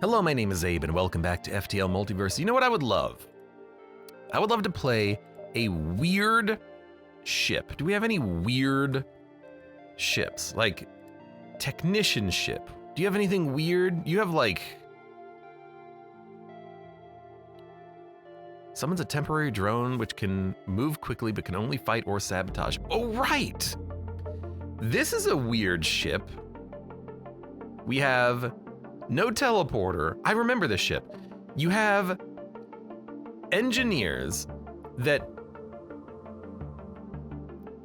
Hello, my name is Abe, and welcome back to FTL Multiverse. You know what I would love? I would love to play a weird ship. Do we have any weird ships? Like, technician ship. Do you have anything weird? You have, like... Summons a temporary drone which can move quickly but can only fight or sabotage. Oh, right! This is a weird ship. We have no teleporter. I remember this ship. You have engineers that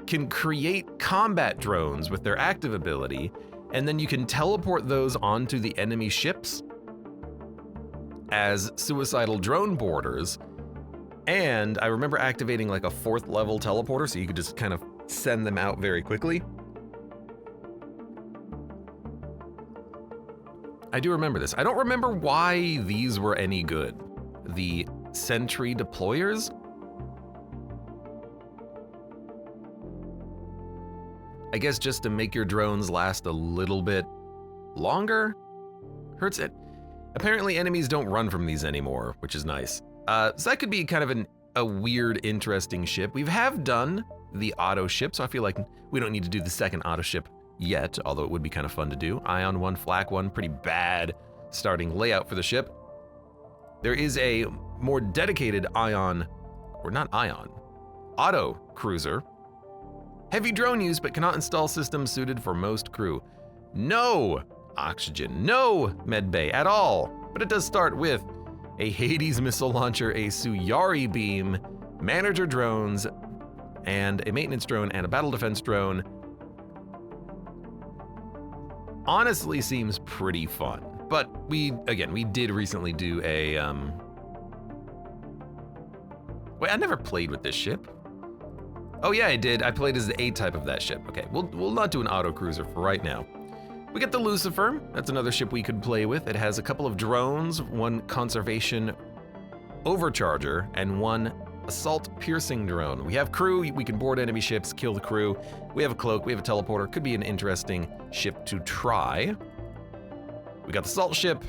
can create combat drones with their active ability, and then you can teleport those onto the enemy ships as suicidal drone boarders. And I remember activating like a 4th level teleporter so you could just kind of send them out very quickly. I do remember this. I don't remember why these were any good. The sentry deployers? I guess just to make your drones last a little bit longer? Hurts it. Apparently enemies don't run from these anymore, which is nice. So that could be kind of a weird, interesting ship. We have done the auto ship, so I feel like we don't need to do the second auto ship yet, although it would be kind of fun to do. Ion 1, Flak 1, pretty bad starting layout for the ship. There is a more dedicated Ion, or not Ion, auto cruiser. Heavy drone use, but cannot install systems suited for most crew. No oxygen, no medbay at all, but it does start with a Hades missile launcher, a Suyari beam, manager drones, and a maintenance drone and a battle defense drone. Honestly seems pretty fun, but we did recently do a, wait, I never played with this ship. Oh yeah, I did. I played as the A type of that ship. Okay, we'll not do an auto cruiser for right now. We get the Lucifer. That's another ship we could play with. It has a couple of drones, one conservation overcharger, and one assault piercing drone. We have crew. We can board enemy ships, kill the crew. We have a cloak. We have a teleporter. Could be an interesting ship to try. We got the salt ship.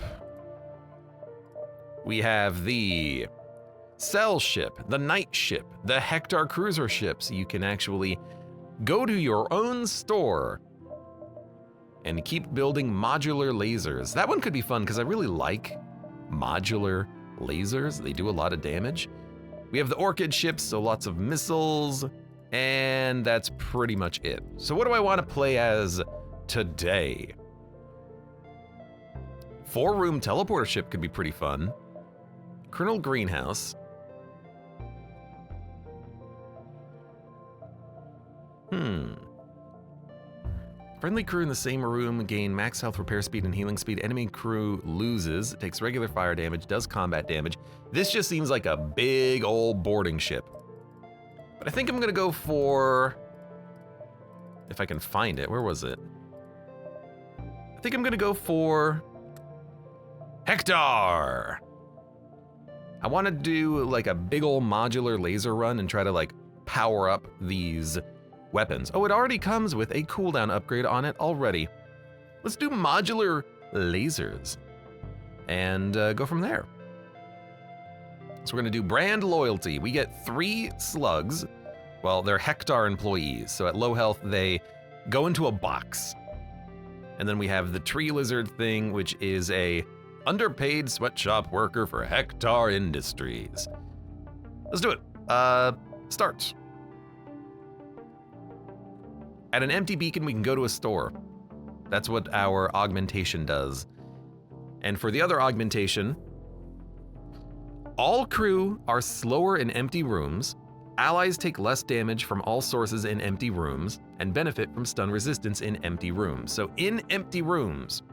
We have the cell ship, the night ship, the Hector cruiser ships. You can actually go to your own store and keep building modular lasers. That one could be fun because I really like modular lasers. They do a lot of damage. We have the Orchid ships, so lots of missiles, and that's pretty much it. So what do I want to play as today? 4-room teleporter ship could be pretty fun. Colonel Greenhouse. Friendly crew in the same room gain max health, repair speed, and healing speed. Enemy crew loses, takes regular fire damage, does combat damage. This just seems like a big old boarding ship. But I think I'm gonna go for, if I can find it, where was it? I think I'm gonna go for Hector. I wanna do like a big old modular laser run and try to like power up these weapons. Oh, it already comes with a cooldown upgrade on it already. Let's do modular lasers and go from there. So we're gonna do brand loyalty. We get 3 slugs. Well, they're Hector employees, so at low health they go into a box. And then we have the tree lizard thing, which is a underpaid sweatshop worker for Hector Industries. Let's do it. Start. At an empty beacon, we can go to a store. That's what our augmentation does. And for the other augmentation, all crew are slower in empty rooms, allies take less damage from all sources in empty rooms, and benefit from stun resistance in empty rooms. So in empty rooms,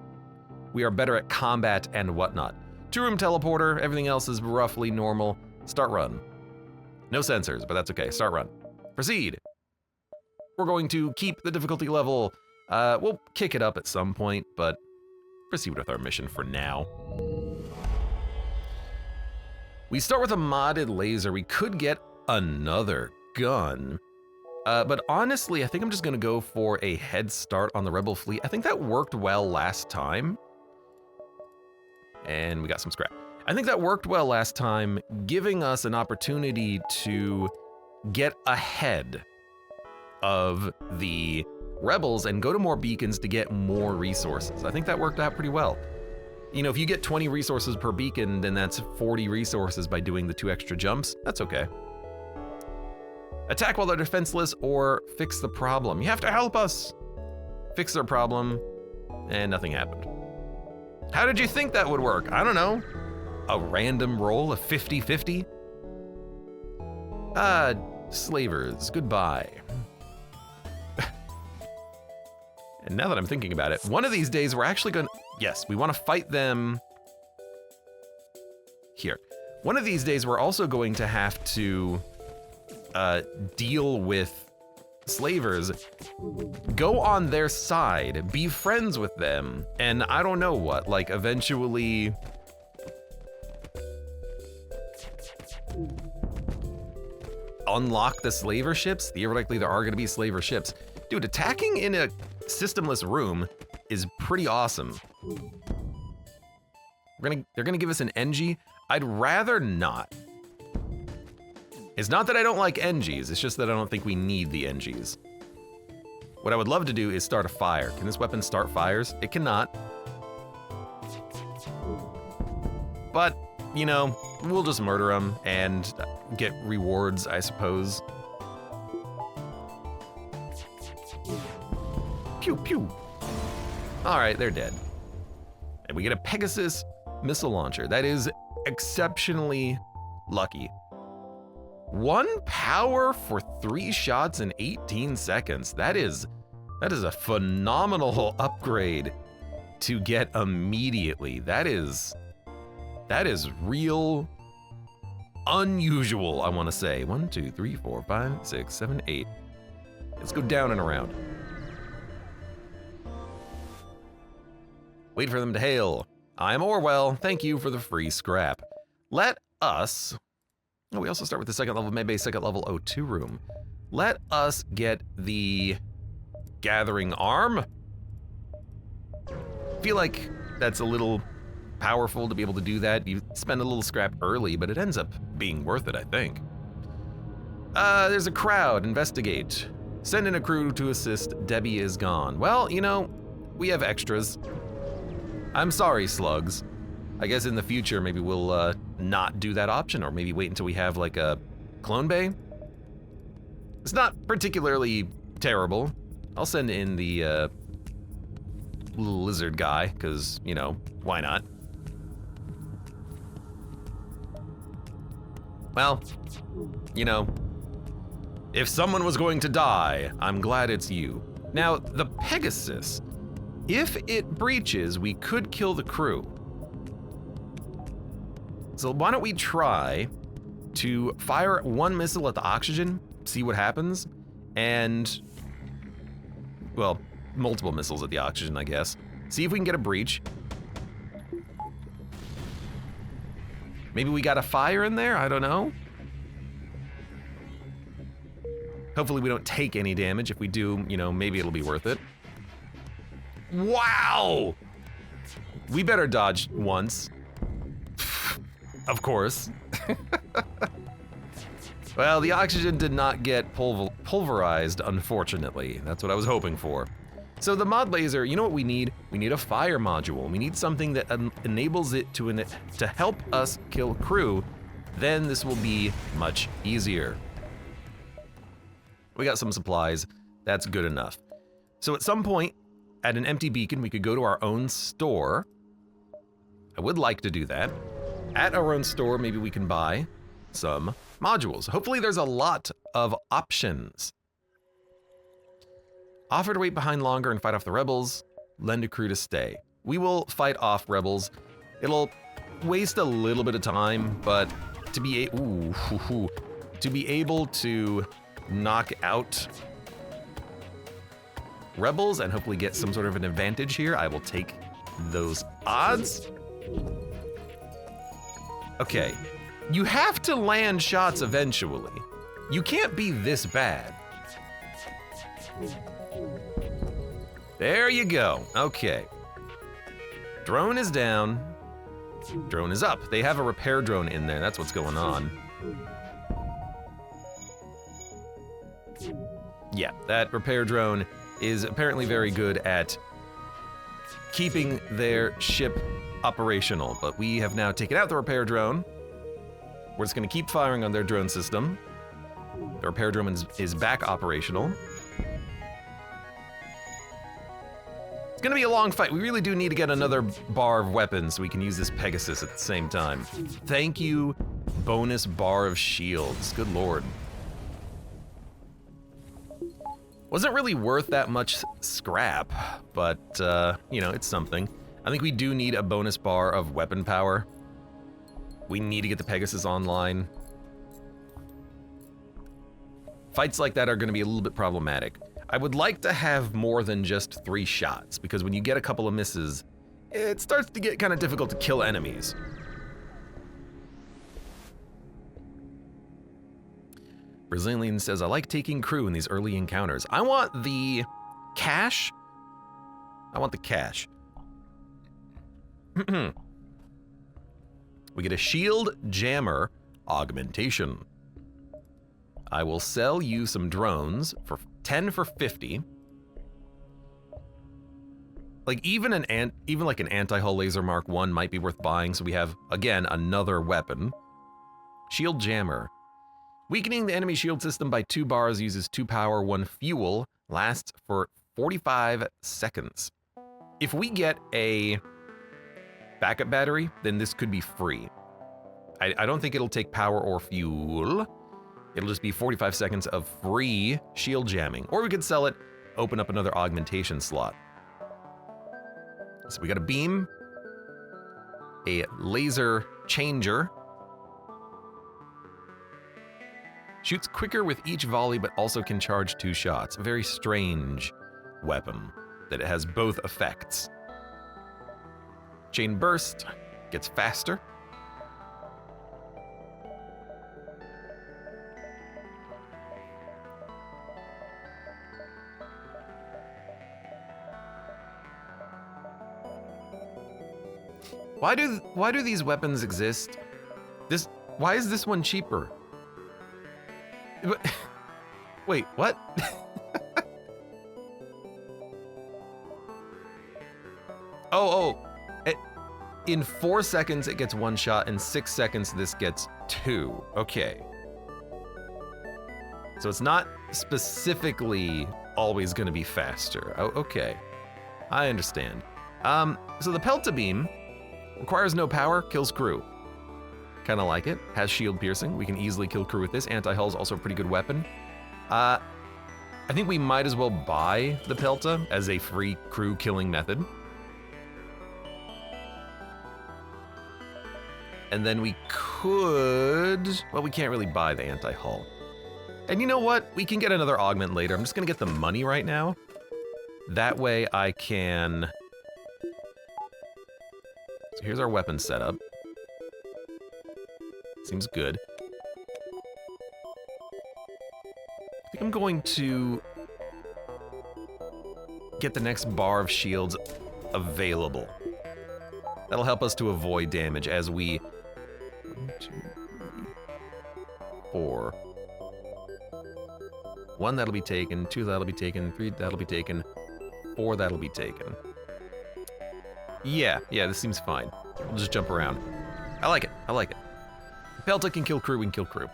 we are better at combat and whatnot. 2-room teleporter, everything else is roughly normal. Start run. No sensors, but that's okay, start run. Proceed. We're going to keep the difficulty level. We'll kick it up at some point, but proceed with our mission for now. We start with a modded laser. We could get another gun, but honestly, I think I'm just gonna go for a head start on the Rebel fleet. I think that worked well last time. And we got some scrap. I think that worked well last time, giving us an opportunity to get ahead of the rebels and go to more beacons to get more resources. I think that worked out pretty well. You know, if you get 20 resources per beacon, then that's 40 resources by doing the 2 extra jumps. That's okay. Attack while they're defenseless or fix the problem. You have to help us. Fix their problem, and nothing happened. How did you think that would work? I don't know. A random roll, a 50-50? Slavers, goodbye. And now that I'm thinking about it, one of these days we're actually gonna, yes, we wanna fight them here. One of these days we're also going to have to deal with slavers, go on their side, be friends with them, and I don't know what, like eventually unlock the slaver ships. Theoretically, there are gonna be slaver ships. Dude, attacking in a systemless room is pretty awesome. They're gonna give us an NG. I'd rather not. It's not that I don't like NGs, it's just that I don't think we need the NGs. What I would love to do is start a fire. Can this weapon start fires? It cannot. But, you know, we'll just murder them and get rewards, I suppose. Pew, pew. All right, they're dead. And we get a Pegasus missile launcher. That is exceptionally lucky. 1 power for 3 shots in 18 seconds. That is a phenomenal upgrade to get immediately. That is real unusual, I want to say. 1, 2, 3, 4, 5, 6, 7, 8. Let's go down and around. Wait for them to hail. I'm Orwell. Thank you for the free scrap. Let us... Oh, we also start with the second level medbay, second level O2 room. Let us get the gathering arm. Feel like that's a little powerful to be able to do that. You spend a little scrap early, but it ends up being worth it, I think. There's a crowd. Investigate. Send in a crew to assist. Debbie is gone. Well, you know, we have extras. I'm sorry, slugs. I guess in the future, maybe we'll not do that option, or maybe wait until we have like a clone bay. It's not particularly terrible. I'll send in the little lizard guy, because, you know, why not? Well, you know, if someone was going to die, I'm glad it's you. Now, the Pegasus, if it breaches, we could kill the crew. So why don't we try to fire 1 missile at the oxygen, see what happens, and, well, multiple missiles at the oxygen, I guess. See if we can get a breach. Maybe we got a fire in there, I don't know. Hopefully we don't take any damage. If we do, you know, maybe it'll be worth it. Wow! We better dodge once. Of course. Well, the oxygen did not get pulverized, unfortunately. That's what I was hoping for. So the mod laser, you know what we need? We need a fire module. We need something that enables it to help us kill crew. Then this will be much easier. We got some supplies. That's good enough. So at some point, at an empty beacon, we could go to our own store. I would like to do that. At our own store, maybe we can buy some modules. Hopefully there's a lot of options. Offer to wait behind longer and fight off the rebels. Lend a crew to stay. We will fight off rebels. It'll waste a little bit of time, but to be able to knock out rebels and hopefully get some sort of an advantage here, I will take those odds. Okay, you have to land shots eventually. You can't be this bad. There you go, okay. Drone is down. Drone is up. They have a repair drone in there. That's what's going on. Yeah, that repair drone is apparently very good at keeping their ship operational, but we have now taken out the repair drone. We're just gonna keep firing on their drone system. The repair drone is back operational. It's gonna be a long fight. We really do need to get another bar of weapons so we can use this Pegasus at the same time. Thank you, bonus bar of shields. Good lord. Wasn't really worth that much scrap, but, you know, it's something. I think we do need a bonus bar of weapon power. We need to get the Pegasus online. Fights like that are gonna be a little bit problematic. I would like to have more than just 3 shots, because when you get a couple of misses, it starts to get kind of difficult to kill enemies. Brazilian says, I like taking crew in these early encounters. I want the cash. I want the cash. We get a shield jammer augmentation. I will sell you some drones for 10 for 50. Like even like an anti-hull laser Mark 1 might be worth buying, so we have again another weapon. Shield jammer. Weakening the enemy shield system by 2 bars, uses 2 power, 1 fuel, lasts for 45 seconds. If we get a backup battery, then this could be free. I don't think it'll take power or fuel. It'll just be 45 seconds of free shield jamming. Or we could sell it, open up another augmentation slot. So we got a beam, a laser changer, shoots quicker with each volley, but also can charge 2 shots. A very strange weapon that it has both effects. Chain burst gets faster. Why do these weapons exist? Why is this one cheaper? Wait, what? In 4 seconds it gets 1 shot, in 6 seconds this gets 2. Okay. So it's not specifically always gonna be faster. Oh, okay. I understand. So the Pelta Beam requires no power, kills crew. Kinda like it, has shield piercing. We can easily kill crew with this. Anti-hull is also a pretty good weapon. I think we might as well buy the Pelta as a free crew killing method. And then we could, well, we can't really buy the anti-hull. And you know what? We can get another augment later. I'm just gonna get the money right now. That way I can, so here's our weapon setup. Seems good. I think I'm going to get the next bar of shields available. That'll help us to avoid damage as we, 1, 2, 3, 4. 1, that'll be taken, 2, that'll be taken, 3, that'll be taken, 4, that'll be taken. Yeah, this seems fine. We'll just jump around. I like it, I like it. Pelta can kill crew, we can kill crew.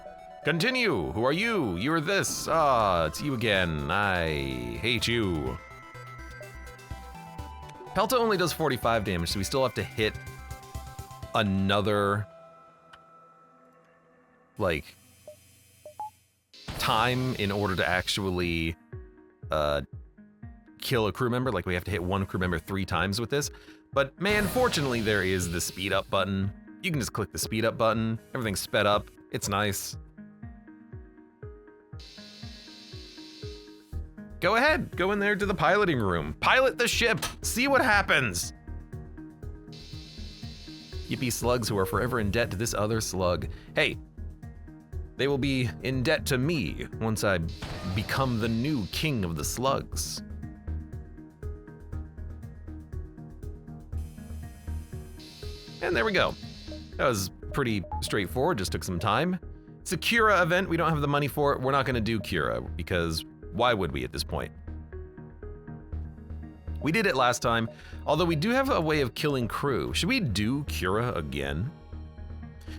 Continue, who are you? You're this. Ah, it's you again. I hate you. Pelta only does 45 damage, so we still have to hit another, like, time in order to actually kill a crew member. Like, we have to hit 1 crew member 3 times with this. But man, fortunately there is the speed up button. You can just click the speed up button. Everything's sped up. It's nice. Go ahead, go in there to the piloting room. Pilot the ship, see what happens. Yippee slugs who are forever in debt to this other slug. Hey, they will be in debt to me once I become the new king of the slugs. And And there we go. That was pretty straightforward, just took some time. It's a Cura event, we don't have the money for it. We're not gonna do Cura, because why would we at this point? We did it last time, although we do have a way of killing crew. Should we do Cura again?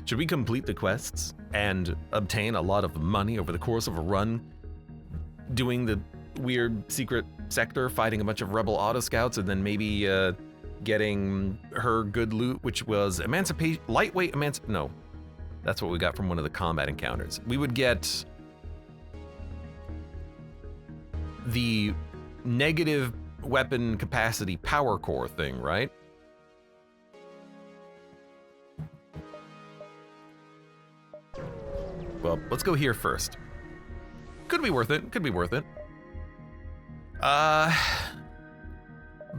Should we complete the quests and obtain a lot of money over the course of a run, doing the weird secret sector, fighting a bunch of rebel auto scouts, and then maybe getting her good loot, which was lightweight no, that's what we got from one of the combat encounters. We would get the negative weapon capacity power core thing, right? Well, let's go here first. Could be worth it, could be worth it.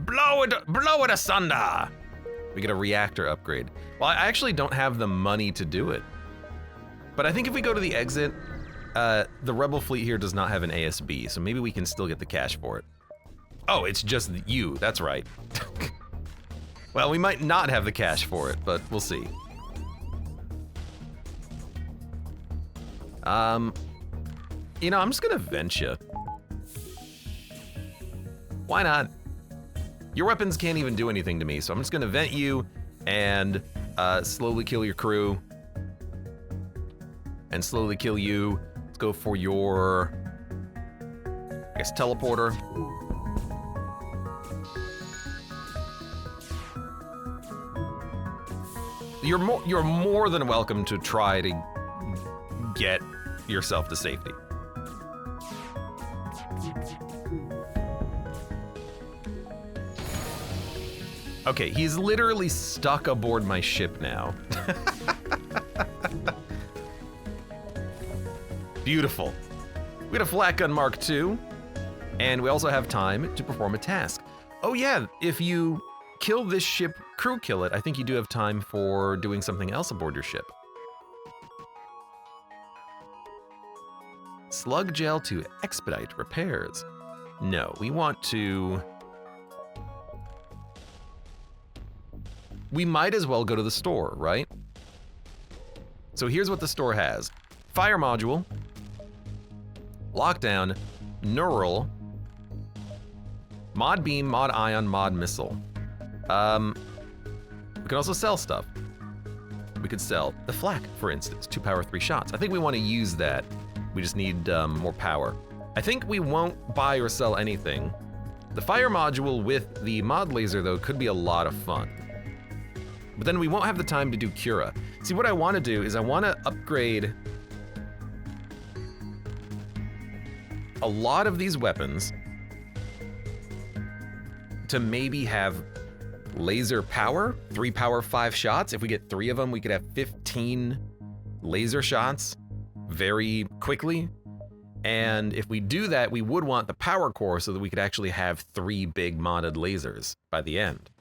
Blow it asunder! We get a reactor upgrade. Well, I actually don't have the money to do it. But I think if we go to the exit, the rebel fleet here does not have an ASB, so maybe we can still get the cash for it. Oh, it's just you, that's right. Well, we might not have the cash for it, but we'll see. You know, I'm just gonna vent you. Why not? Your weapons can't even do anything to me, so I'm just gonna vent you and slowly kill your crew. And slowly kill you. Let's go for your, I guess, teleporter. You're more than welcome to try to get yourself to safety. Okay, he's literally stuck aboard my ship now. Beautiful. We got a flat gun Mark II, and we also have time to perform a task. Oh yeah, if you kill this ship, crew kill it, I think you do have time for doing something else aboard your ship. Slug gel to expedite repairs. No, we want to... We might as well go to the store, right? So here's what the store has. Fire module, lockdown, neural, mod beam, mod ion, mod missile. We can also sell stuff. We could sell the flak, for instance, 2 power 3 shots. I think we want to use that. We just need more power. I think we won't buy or sell anything. The fire module with the mod laser, though, could be a lot of fun. But then we won't have the time to do Cura. See, what I want to do is I want to upgrade a lot of these weapons to maybe have laser power, 3 power 5 shots. If we get 3 of them, we could have 15 laser shots very quickly. And if we do that, we would want the power core so that we could actually have 3 big modded lasers by the end.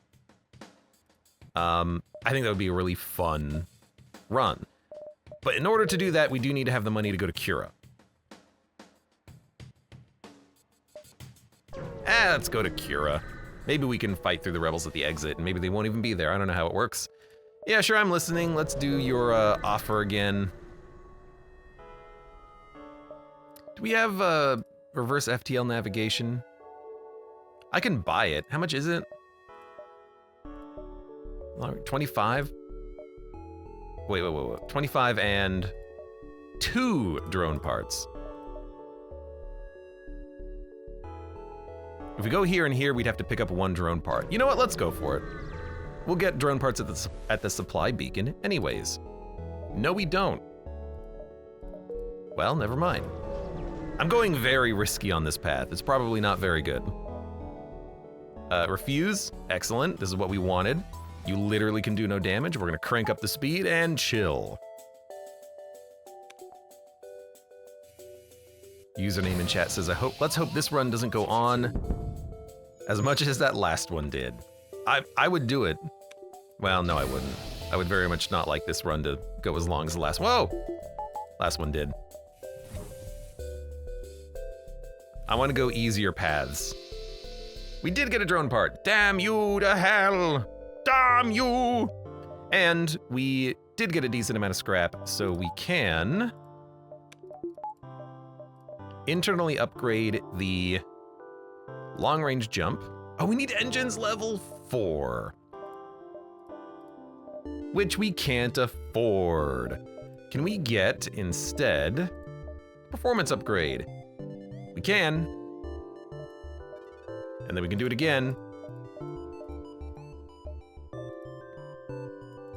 I think that would be a really fun run. But in order to do that, we do need to have the money to go to Cura. Let's go to Cura. Maybe we can fight through the rebels at the exit, and maybe they won't even be there. I don't know how it works. Yeah, sure, I'm listening. Let's do your offer again. Do we have reverse FTL navigation? I can buy it. How much is it? 25? Wait. 25 and 2 drone parts. If we go here and here, we'd have to pick up 1 drone part. You know what? Let's go for it. We'll get drone parts at the supply beacon anyways. No, we don't. Well, never mind. I'm going very risky on this path. It's probably not very good. Refuse. Excellent. This is what we wanted. You literally can do no damage. We're gonna crank up the speed and chill. Username in chat says, let's hope this run doesn't go on as much as that last one did. I would do it. Well, no, I wouldn't. I would very much not like this run to go as long as the last one. Whoa! Last one did. I want to go easier paths. We did get a drone part. Damn you to hell! Damn you! And we did get a decent amount of scrap, so we can internally upgrade the long-range jump. Oh, we need engines level 4, which we can't afford. Can we get, instead, performance upgrade? We can. And then we can do it again.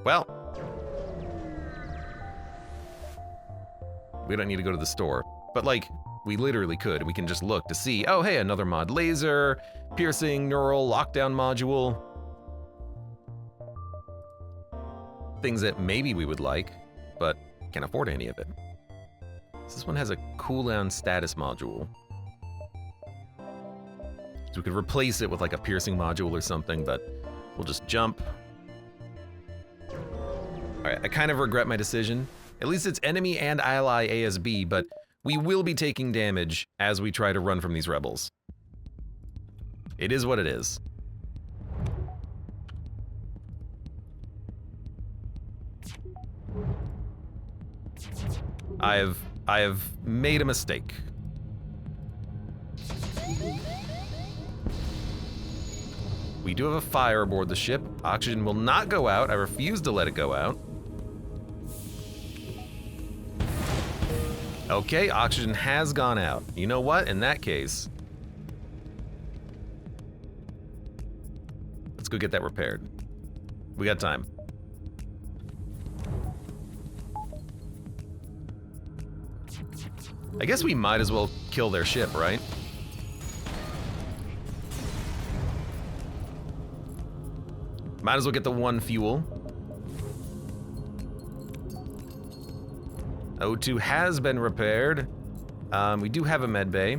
Well, we don't need to go to the store, but like, we literally could. We can just look to see, oh, hey, another mod laser, piercing, neural, lockdown module. Things that maybe we would like, but can't afford any of it. This one has a cooldown status module. So we could replace it with like a piercing module or something, but we'll just jump. All right, I kind of regret my decision. At least it's enemy and ally ASB, but we will be taking damage as we try to run from these rebels. It is what it is. I have made a mistake. We do have a fire aboard the ship. Oxygen will not go out. I refuse to let it go out. Okay, oxygen has gone out. You know what? In that case, let's go get that repaired. We got time. I guess we might as well kill their ship, right? Might as well get the one fuel. O2 has been repaired. We do have a med bay.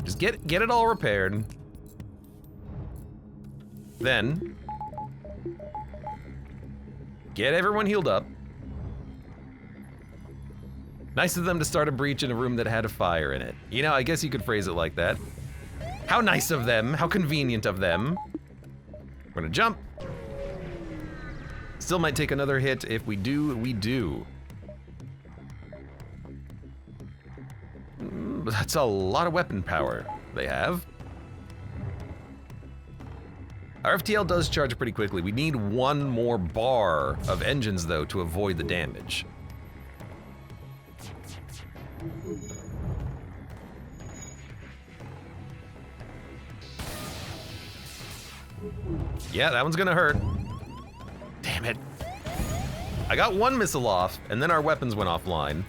Just get it all repaired. Then get everyone healed up. Nice of them to start a breach in a room that had a fire in it. You know, I guess you could phrase it like that. How nice of them, how convenient of them. We're gonna jump. Still might take another hit. If we do, we do. That's a lot of weapon power they have. Our FTL does charge pretty quickly. We need one more bar of engines, though, to avoid the damage. Yeah, that one's gonna hurt. Damn it. I got one missile off, and then our weapons went offline.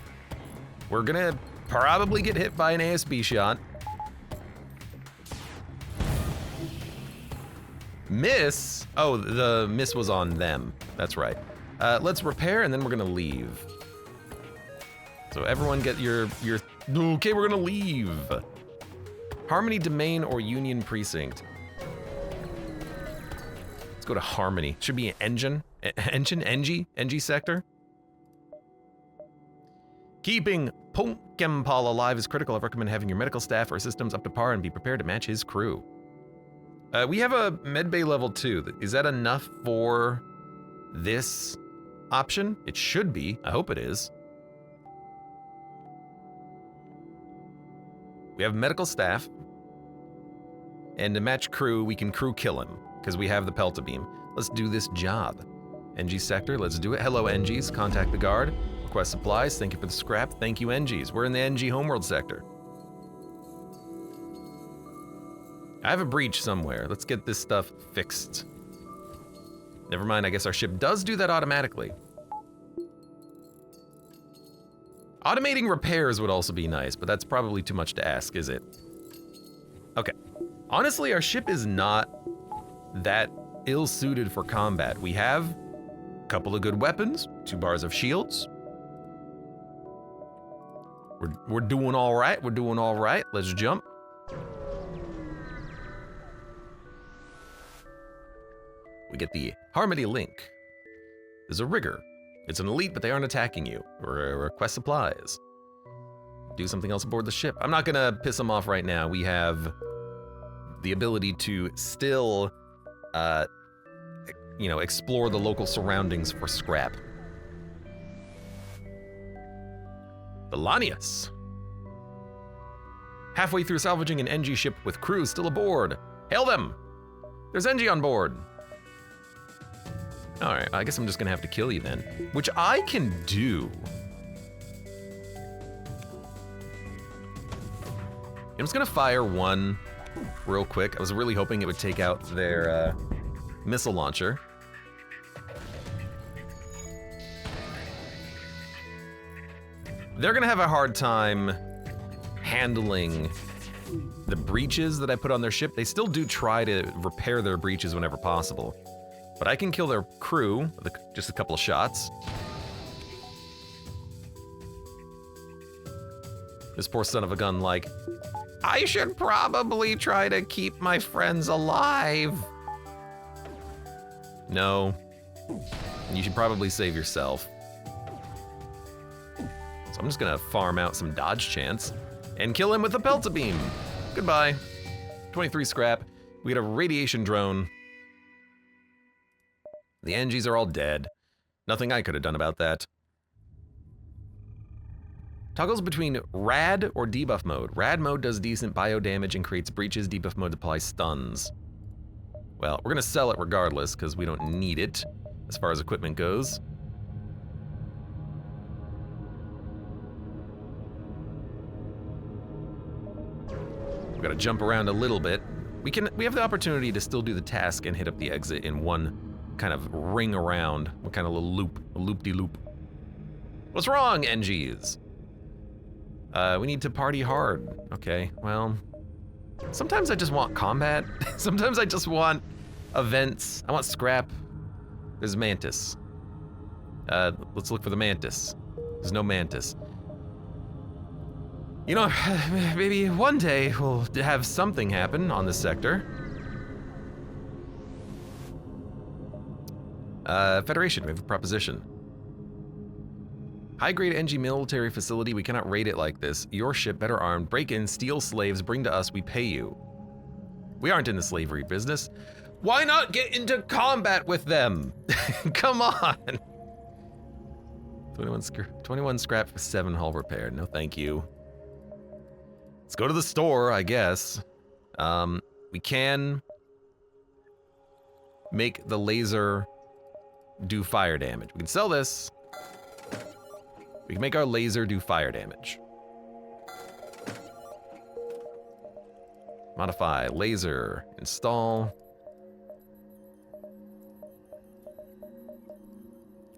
We're gonna probably get hit by an ASB shot. Miss? Oh, the miss was on them. That's right. Let's repair, and then we're gonna leave. So everyone get your... Okay, we're gonna leave. Harmony Domain or Union Precinct? Let's go to Harmony. Should be an engine. NG sector. Keeping Punkempal alive is critical. I recommend having your medical staff or systems up to par and be prepared to match his crew. We have a medbay level 2. Is that enough for this option? It should be. I hope it is. We have medical staff. And to match crew, we can crew kill him, because we have the Pelta beam. Let's do this job. NG sector, let's do it. Hello, NGs. Contact the guard. Request supplies. Thank you for the scrap. Thank you, NGs. We're in the NG homeworld sector. I have a breach somewhere. Let's get this stuff fixed. Never mind, I guess our ship does do that automatically. Automating repairs would also be nice, but that's probably too much to ask, is it? Okay. Honestly, our ship is not that ill-suited for combat. We have a couple of good weapons, 2 bars of shields. We're doing all right. We're doing all right. Let's jump. We get the Harmony link. There's a rigger. It's an elite, but they aren't attacking you. Request supplies. Do something else aboard the ship. I'm not gonna piss them off right now. We have the ability to still, you know, explore the local surroundings for scrap. The Lanius. Halfway through salvaging an NG ship with crew still aboard. Hail them! There's NG on board. All right, I guess I'm just gonna have to kill you then, which I can do. I'm just gonna fire one real quick. I was really hoping it would take out their missile launcher. They're gonna have a hard time handling the breaches that I put on their ship. They still do try to repair their breaches whenever possible. But I can kill their crew with just a couple of shots. This poor son of a gun like, I should probably try to keep my friends alive. No, you should probably save yourself. So I'm just gonna farm out some dodge chance and kill him with a pelta beam. Goodbye. 23 scrap. We get a radiation drone. The NGs are all dead. Nothing I could have done about that. Toggles between rad or debuff mode. Rad mode does decent bio damage and creates breaches. Debuff mode applies stuns. Well, we're gonna sell it regardless because we don't need it as far as equipment goes. We gotta jump around a little bit. We have the opportunity to still do the task and hit up the exit in one kind of ring around, one kind of little loop, a loop-de-loop. What's wrong, NGs? We need to party hard. Okay, well, sometimes I just want combat. Sometimes I just want events. I want scrap. There's Mantis. Let's look for the Mantis. There's no Mantis. You know, maybe one day we'll have something happen on this sector. Federation, we have a proposition. High-grade NG military facility, we cannot raid it like this. Your ship, better armed, break in, steal slaves, bring to us, we pay you. We aren't in the slavery business. Why not get into combat with them? Come on. 21 scrap for 7 hull repair, no thank you. Let's go to the store, I guess. We can make the laser do fire damage. We can sell this. We can make our laser do fire damage. Modify laser, install.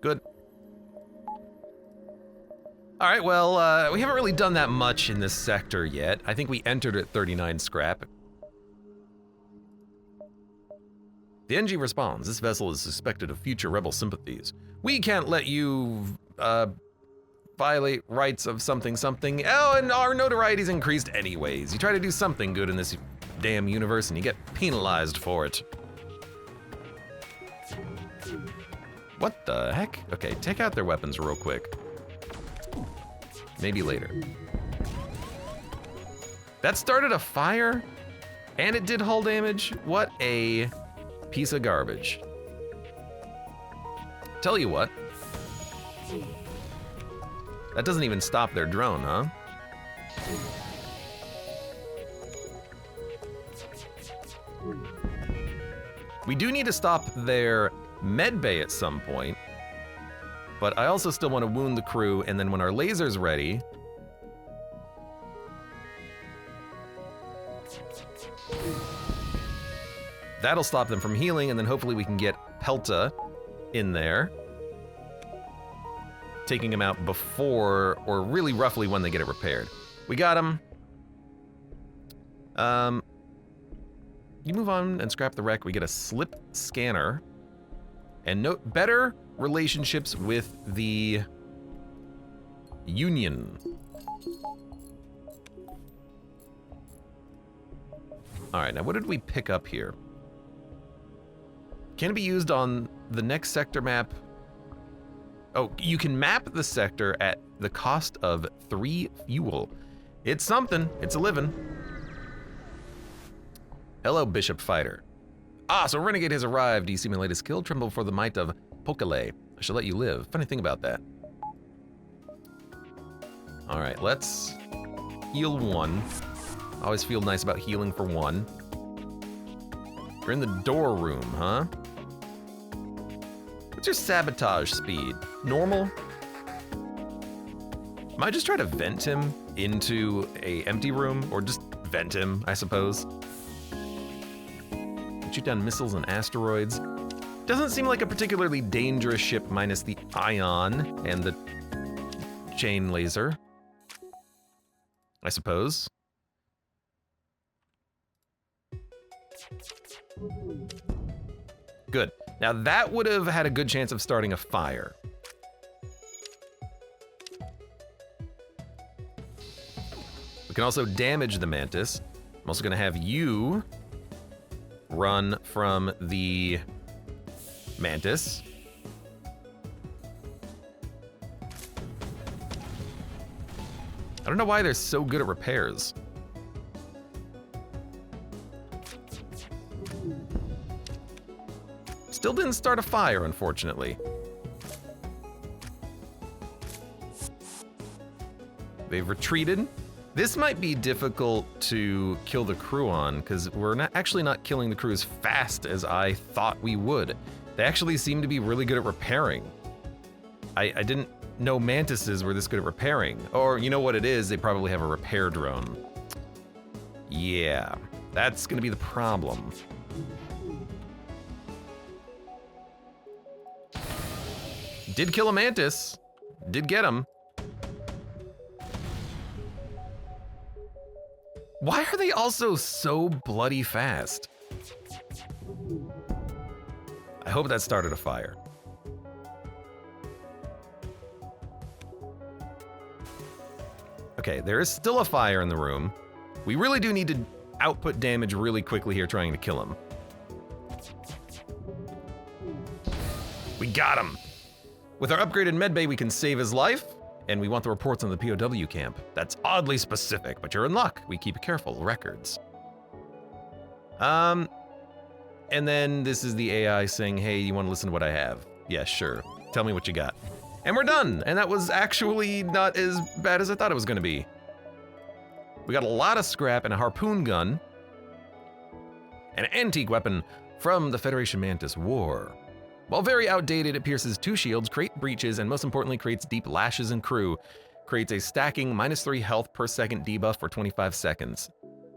Good. All right, well, we haven't really done that much in this sector yet. I think we entered at 39 scrap. The NG responds, this vessel is suspected of future rebel sympathies. We can't let you, violate rights of something something. Oh, and our notoriety's increased anyways. You try to do something good in this damn universe and you get penalized for it. What the heck? Okay, take out their weapons real quick. Maybe later. That started a fire? And it did hull damage? What a piece of garbage. Tell you what. That doesn't even stop their drone, huh? We do need to stop their med bay at some point, but I also still want to wound the crew, and then when our laser's ready, that'll stop them from healing, and then hopefully we can get Pelta in there, taking him out before, or really roughly when they get it repaired. We got him. You move on and scrap the wreck. We get a slip scanner. And note better relationships with the Union. All right, now what did we pick up here? Can it be used on the next sector map? Oh, you can map the sector at the cost of 3 fuel. It's something, it's a living. Hello, Bishop Fighter. Ah, so Renegade has arrived. You see my latest kill. Tremble for the might of Pokale. I shall let you live. Funny thing about that. All right, let's heal 1. Always feel nice about healing for 1. You're in the door room, huh? What's your sabotage speed? Normal? Might just try to vent him into a empty room, or just vent him, I suppose. Shoot down missiles and asteroids. Doesn't seem like a particularly dangerous ship minus the ion and the chain laser, I suppose. Good. Now that would have had a good chance of starting a fire. We can also damage the Mantis. I'm also gonna have you run from the Mantis. I don't know why they're so good at repairs. Still didn't start a fire, unfortunately. They've retreated. This might be difficult to kill the crew on, because we're actually not killing the crew as fast as I thought we would. They actually seem to be really good at repairing. I didn't know Mantises were this good at repairing. Or, you know what it is, they probably have a repair drone. Yeah, that's gonna be the problem. Did kill a Mantis. Did get him. Why are they also so bloody fast? I hope that started a fire. Okay, there is still a fire in the room. We really do need to output damage really quickly here trying to kill him. We got him! With our upgraded medbay, we can save his life. And we want the reports on the POW camp. That's oddly specific, but you're in luck. We keep careful records. And then this is the AI saying, hey, you want to listen to what I have? Yeah, sure. Tell me what you got. And we're done. And that was actually not as bad as I thought it was going to be. We got a lot of scrap and a harpoon gun. An antique weapon from the Federation Mantis War. While very outdated, it pierces 2 shields, creates breaches, and most importantly creates deep lashes and crew. Creates a stacking -3 health per second debuff for 25 seconds.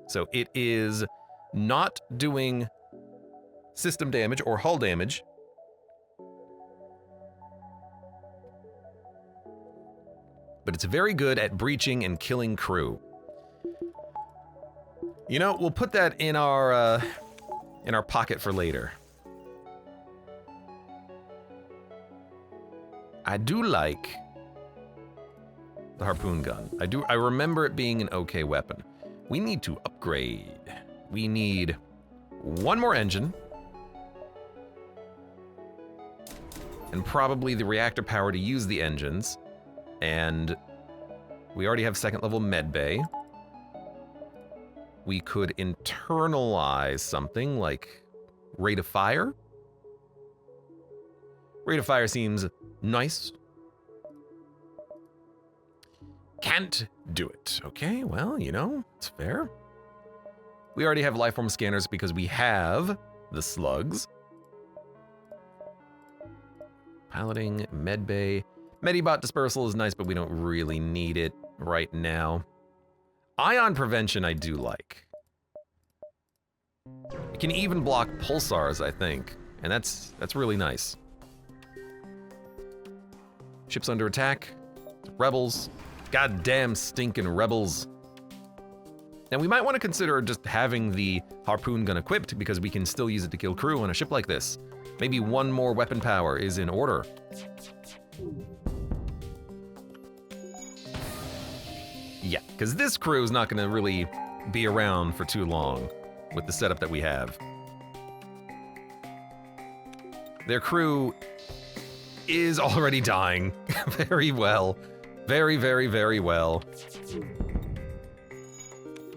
So it is not doing system damage or hull damage. But it's very good at breaching and killing crew. You know, we'll put that in our pocket for later. I do like the harpoon gun. I remember it being an okay weapon. We need to upgrade. We need 1 more engine. And probably the reactor power to use the engines. And we already have 2nd level medbay. We could internalize something like rate of fire. Rate of fire seems nice. Can't do it. Okay, well, you know, it's fair. We already have lifeform scanners because we have the slugs. Piloting, medbay. Medibot dispersal is nice, but we don't really need it right now. Ion prevention I do like. It can even block pulsars, I think, and that's really nice. Ships under attack. Rebels. Goddamn stinking rebels. Now we might want to consider just having the harpoon gun equipped because we can still use it to kill crew on a ship like this. Maybe 1 more weapon power is in order. Yeah, because this crew is not going to really be around for too long with the setup that we have. Their crew is already dying very well. Very, very, very well.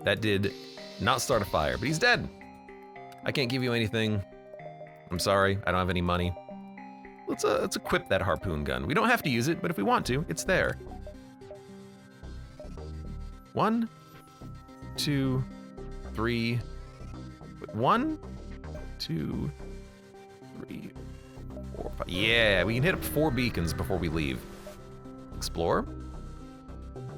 That did not start a fire, but he's dead. I can't give you anything. I'm sorry, I don't have any money. Let's equip that harpoon gun. We don't have to use it, but if we want to, it's there. 1, 2, 3. 1, 2, 3, 4, 5. Yeah, we can hit up 4 beacons before we leave. Explore.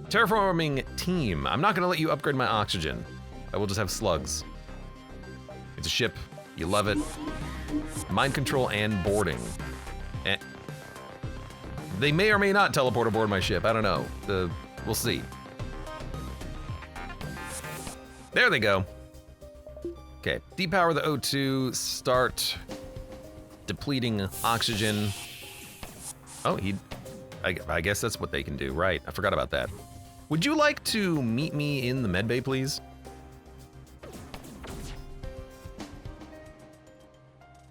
Terraforming team. I'm not gonna let you upgrade my oxygen. I will just have slugs. It's a ship. You love it. Mind control and boarding. They may or may not teleport aboard my ship. I don't know. We'll see. There they go. Okay, depower the O2, start depleting oxygen. Oh, I guess that's what they can do, right. I forgot about that. Would you like to meet me in the medbay, please?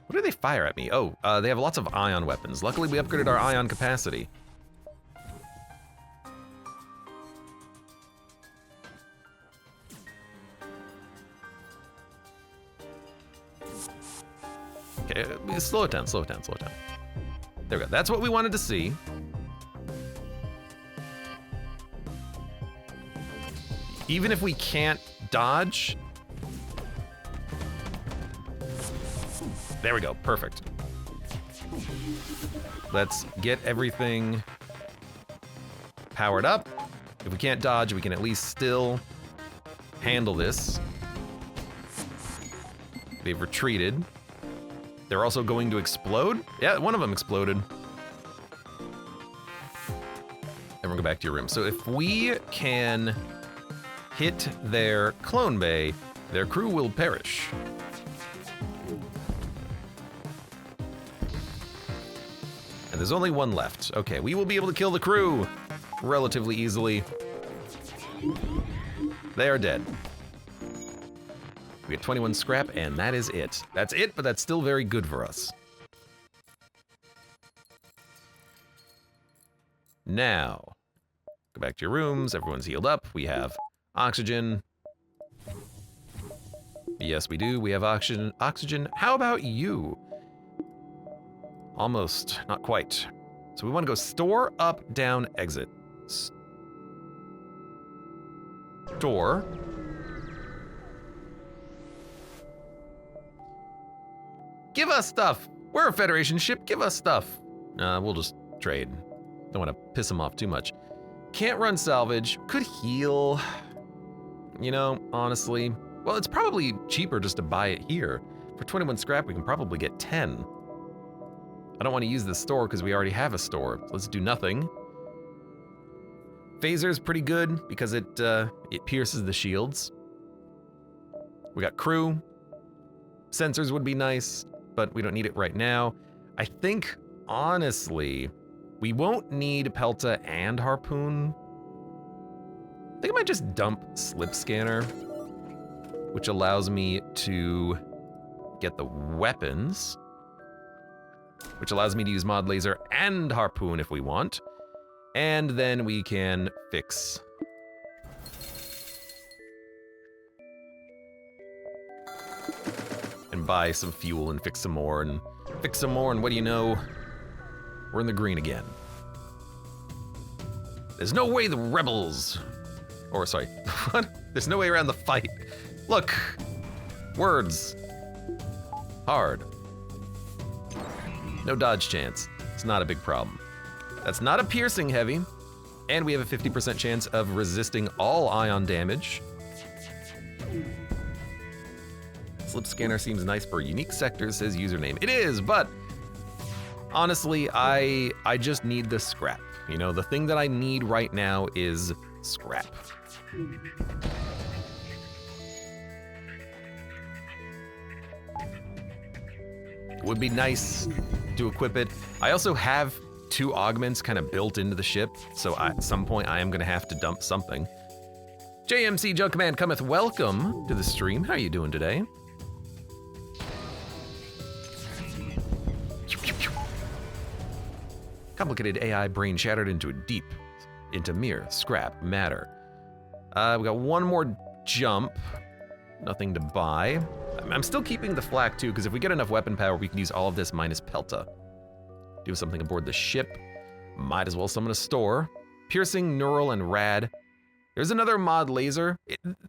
What do they fire at me? Oh, they have lots of ion weapons. Luckily, we upgraded our ion capacity. Okay, slow it down, slow it down, slow it down. There we go. That's what we wanted to see. Even if we can't dodge. There we go, perfect. Let's get everything powered up. If we can't dodge, we can at least still handle this. They've retreated. They're also going to explode? Yeah, one of them exploded. Everyone go back to your room. So if we can hit their clone bay, their crew will perish. And there's only one left. Okay, we will be able to kill the crew relatively easily. They are dead. We have 21 scrap, and that is it. That's it, but that's still very good for us. Now, go back to your rooms. Everyone's healed up. We have oxygen. Yes, we do. We have oxygen. How about you? Almost. Not quite. So we want to go store, up, down, exit. Store. Give us stuff. We're a Federation ship. Give us stuff. We'll just trade. Don't want to piss them off too much. Can't run salvage. Could heal. You know, honestly. Well, it's probably cheaper just to buy it here. For 21 scrap, we can probably get 10. I don't want to use the store because we already have a store. Let's do nothing. Phaser's pretty good because it pierces the shields. We got crew. Sensors would be nice, but we don't need it right now. I think, honestly, we won't need Pelta and Harpoon. I think I might just dump Slip Scanner, which allows me to get the weapons, which allows me to use Mod Laser and Harpoon if we want. And then we can fix and buy some fuel and fix some more and fix some more, and what do you know? We're in the green again. There's no way the rebels, or sorry, what? There's no way around the fight. Look, words, hard. No dodge chance. It's not a big problem. That's not a piercing heavy, and we have a 50% chance of resisting all ion damage. Slip Scanner seems nice for unique sectors, says username. It is, but honestly, I just need the scrap. You know, the thing that I need right now is scrap. It would be nice to equip it. I also have 2 augments kind of built into the ship, so at some point I am gonna have to dump something. JMC Junk Command cometh, welcome to the stream. How are you doing today? Complicated AI brain shattered into mere scrap matter. We got one more jump. Nothing to buy. I'm still keeping the flak too, because if we get enough weapon power, we can use all of this minus Pelta. Do something aboard the ship. Might as well summon a store. Piercing, neural, and rad. There's another mod laser.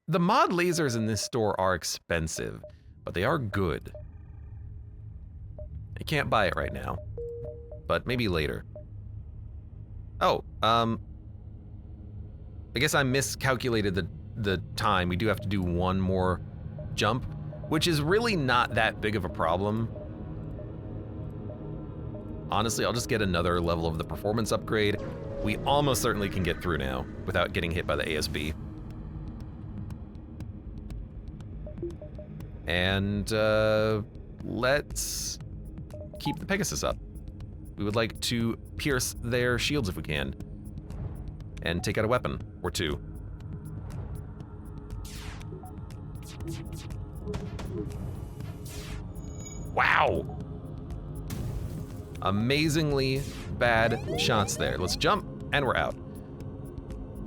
The mod lasers in this store are expensive, but they are good. I can't buy it right now, but maybe later. Oh, I guess I miscalculated the time. We do have to do one more jump, which is really not that big of a problem. Honestly, I'll just get another level of the performance upgrade. We almost certainly can get through now without getting hit by the ASB. And let's keep the Pegasus up. We would like to pierce their shields if we can, and take out a weapon or two. Wow! Amazingly bad shots there. Let's jump, and we're out.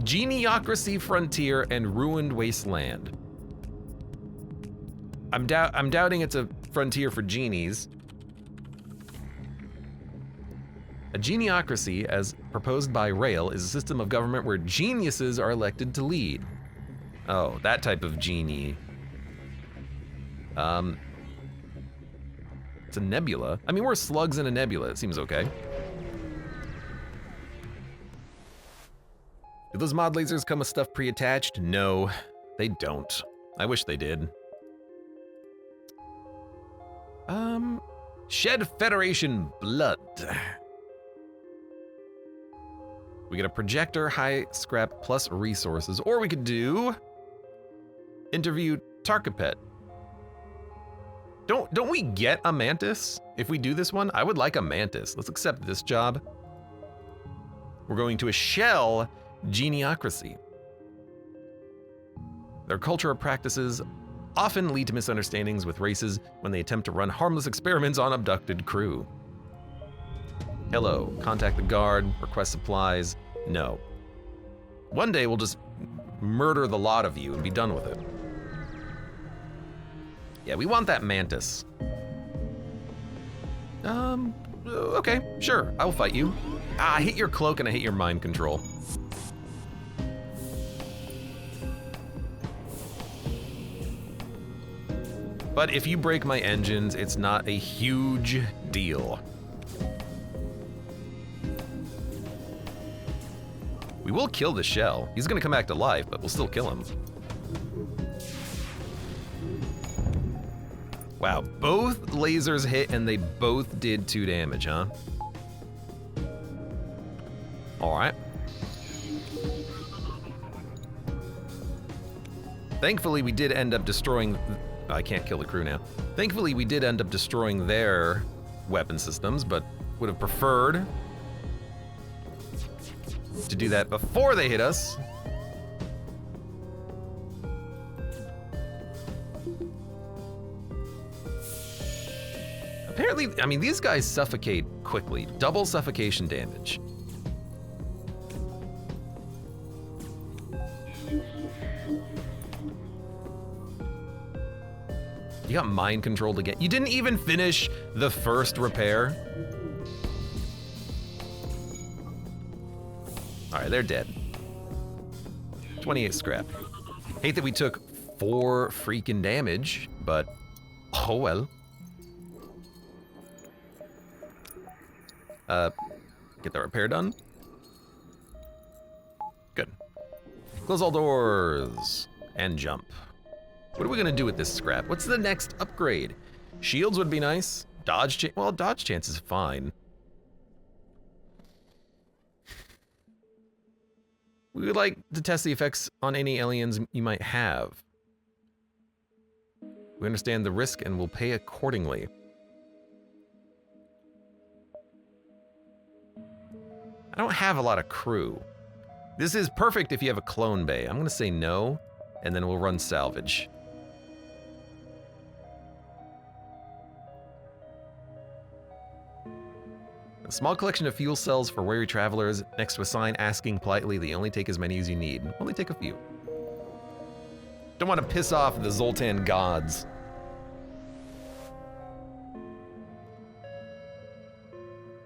Geniocracy Frontier and Ruined Wasteland. I'm doubting it's a frontier for genies. A geniocracy, as proposed by Rail, is a system of government where geniuses are elected to lead. Oh, that type of genie. It's a nebula. I mean, we're slugs in a nebula. It seems okay. Do those mod lasers come with stuff pre-attached? No, they don't. I wish they did. Shed Federation blood. We get a projector, high scrap, plus resources, or we could do interview Tarkapet. Don't we get a mantis if we do this one? I would like a mantis. Let's accept this job. We're going to a shell geniocracy. Their cultural practices often lead to misunderstandings with races when they attempt to run harmless experiments on abducted crew. Hello, contact the guard, request supplies. No. One day we'll just murder the lot of you and be done with it. Yeah, we want that mantis. Okay, sure, I will fight you. I hit your cloak and I hit your mind control. But if you break my engines, it's not a huge deal. We will kill the shell. He's gonna come back to life, but we'll still kill him. Wow, both lasers hit and they both did 2 damage, huh? All right. Thankfully, we did end up destroying... I can't kill the crew now. Thankfully, we did end up destroying their weapon systems, but would have preferred to do that before they hit us. Apparently, I mean, these guys suffocate quickly. Double suffocation damage. You got mind controlled again. You didn't even finish the first repair. All right, they're dead. 28 scrap. Hate that we took 4 freaking damage, but oh well. Get the repair done. Good. Close all doors and jump. What are we gonna do with this scrap? What's the next upgrade? Shields would be nice. Dodge chance is fine. We would like to test the effects on any aliens you might have. We understand the risk and will pay accordingly. I don't have a lot of crew. This is perfect if you have a clone bay. I'm gonna say no, and then we'll run salvage. A small collection of fuel cells for weary travelers next to a sign asking politely they only take as many as you need. Only take a few. Don't want to piss off the Zoltan gods.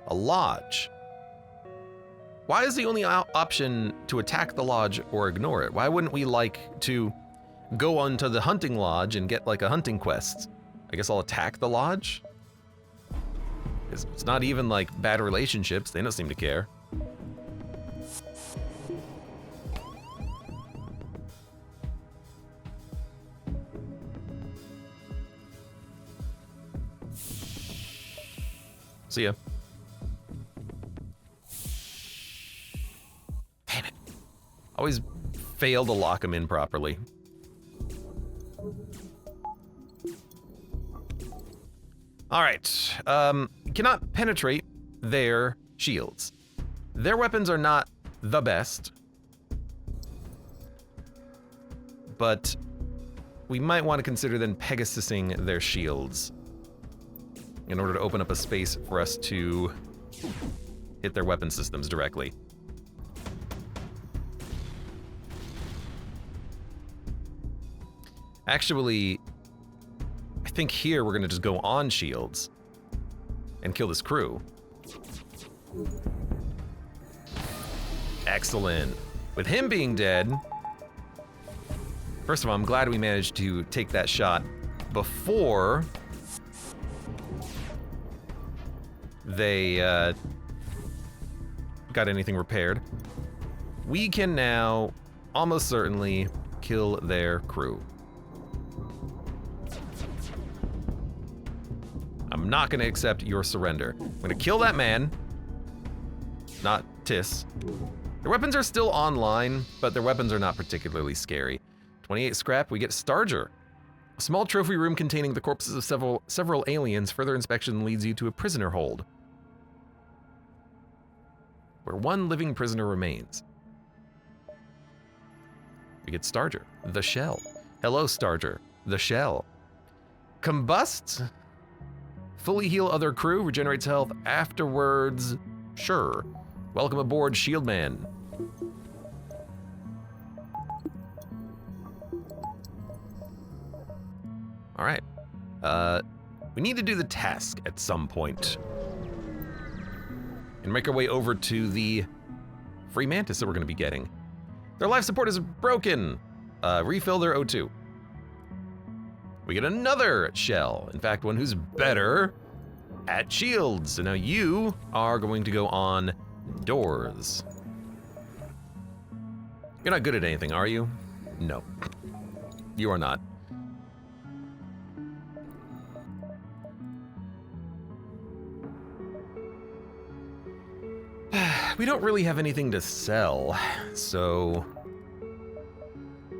A lodge. Why is the only option to attack the lodge or ignore it? Why wouldn't we like to go onto the hunting lodge and get like a hunting quest? I guess I'll attack the lodge? It's not even like bad relationships. They don't seem to care. See ya. Damn it. Always fail to lock them in properly. All right. Cannot penetrate their shields. Their weapons are not the best, but we might want to consider then Pegasusing their shields in order to open up a space for us to hit their weapon systems directly. Actually, I think here we're gonna just go on shields and kill this crew. Excellent. With him being dead, first of all, I'm glad we managed to take that shot before they got anything repaired. We can now almost certainly kill their crew. I'm not gonna accept your surrender. I'm gonna kill that man, not Tiss. Their weapons are still online, but their weapons are not particularly scary. 28 scrap, we get Starger. A small trophy room containing the corpses of several aliens. Further inspection leads you to a prisoner hold, where one living prisoner remains. We get Starger, the shell. Hello, Starger, the shell. Combust. Fully heal other crew, regenerates health afterwards. Sure. Welcome aboard, Shield Man. All right. We need to do the task at some point and make our way over to the free mantis that we're going to be getting. Their life support is broken. Refill their O2. We get another shell. In fact, one who's better at shields. So now you are going to go on doors. You're not good at anything, are you? No, you are not. We don't really have anything to sell, so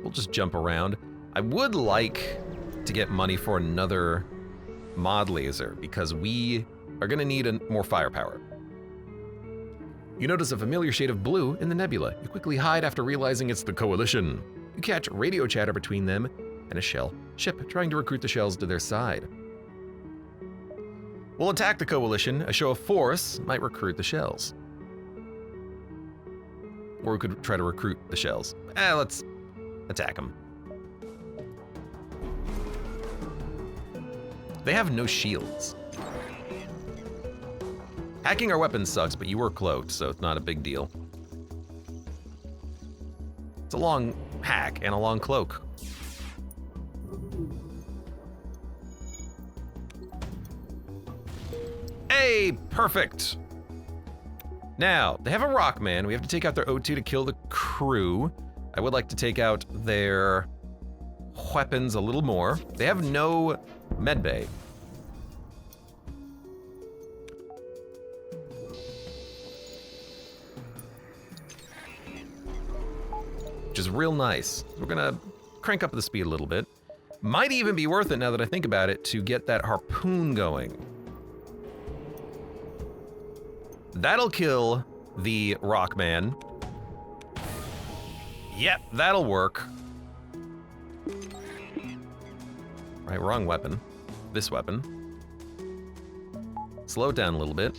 we'll just jump around. I would like to get money for another mod laser because we are gonna need more firepower. You notice a familiar shade of blue in the nebula. You quickly hide after realizing it's the Coalition. You catch radio chatter between them and a shell ship trying to recruit the shells to their side. We'll attack the Coalition. A show of force might recruit the shells. Or we could try to recruit the shells. Let's attack them. They have no shields. Hacking our weapons sucks, but you were cloaked, so it's not a big deal. It's a long hack and a long cloak. Hey, perfect. Now, they have a rock man. We have to take out their O2 to kill the crew. I would like to take out their weapons a little more. They have no medbay. Which is real nice. We're gonna crank up the speed a little bit. Might even be worth it now that I think about it to get that harpoon going. That'll kill the rock man. Yep, that'll work. Right, wrong weapon. This weapon. Slow it down a little bit.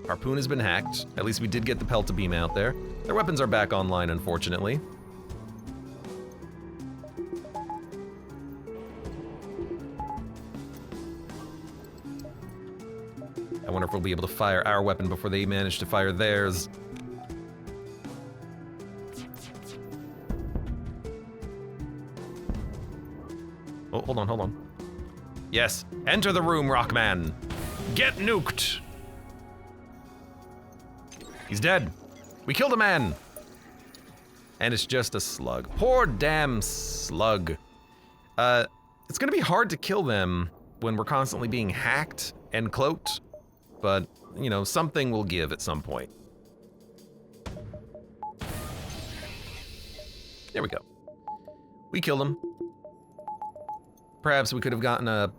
Harpoon has been hacked. At least we did get the Pelta beam out there. Their weapons are back online, unfortunately. we'll be able to fire our weapon before they manage to fire theirs. Oh, hold on. Yes, enter the room, Rockman. Get nuked. He's dead. We killed a man. And it's just a slug. Poor damn slug. It's gonna be hard to kill them when we're constantly being hacked and cloaked, but, you know, something will give at some point. There we go. We killed him. Perhaps we could have gotten a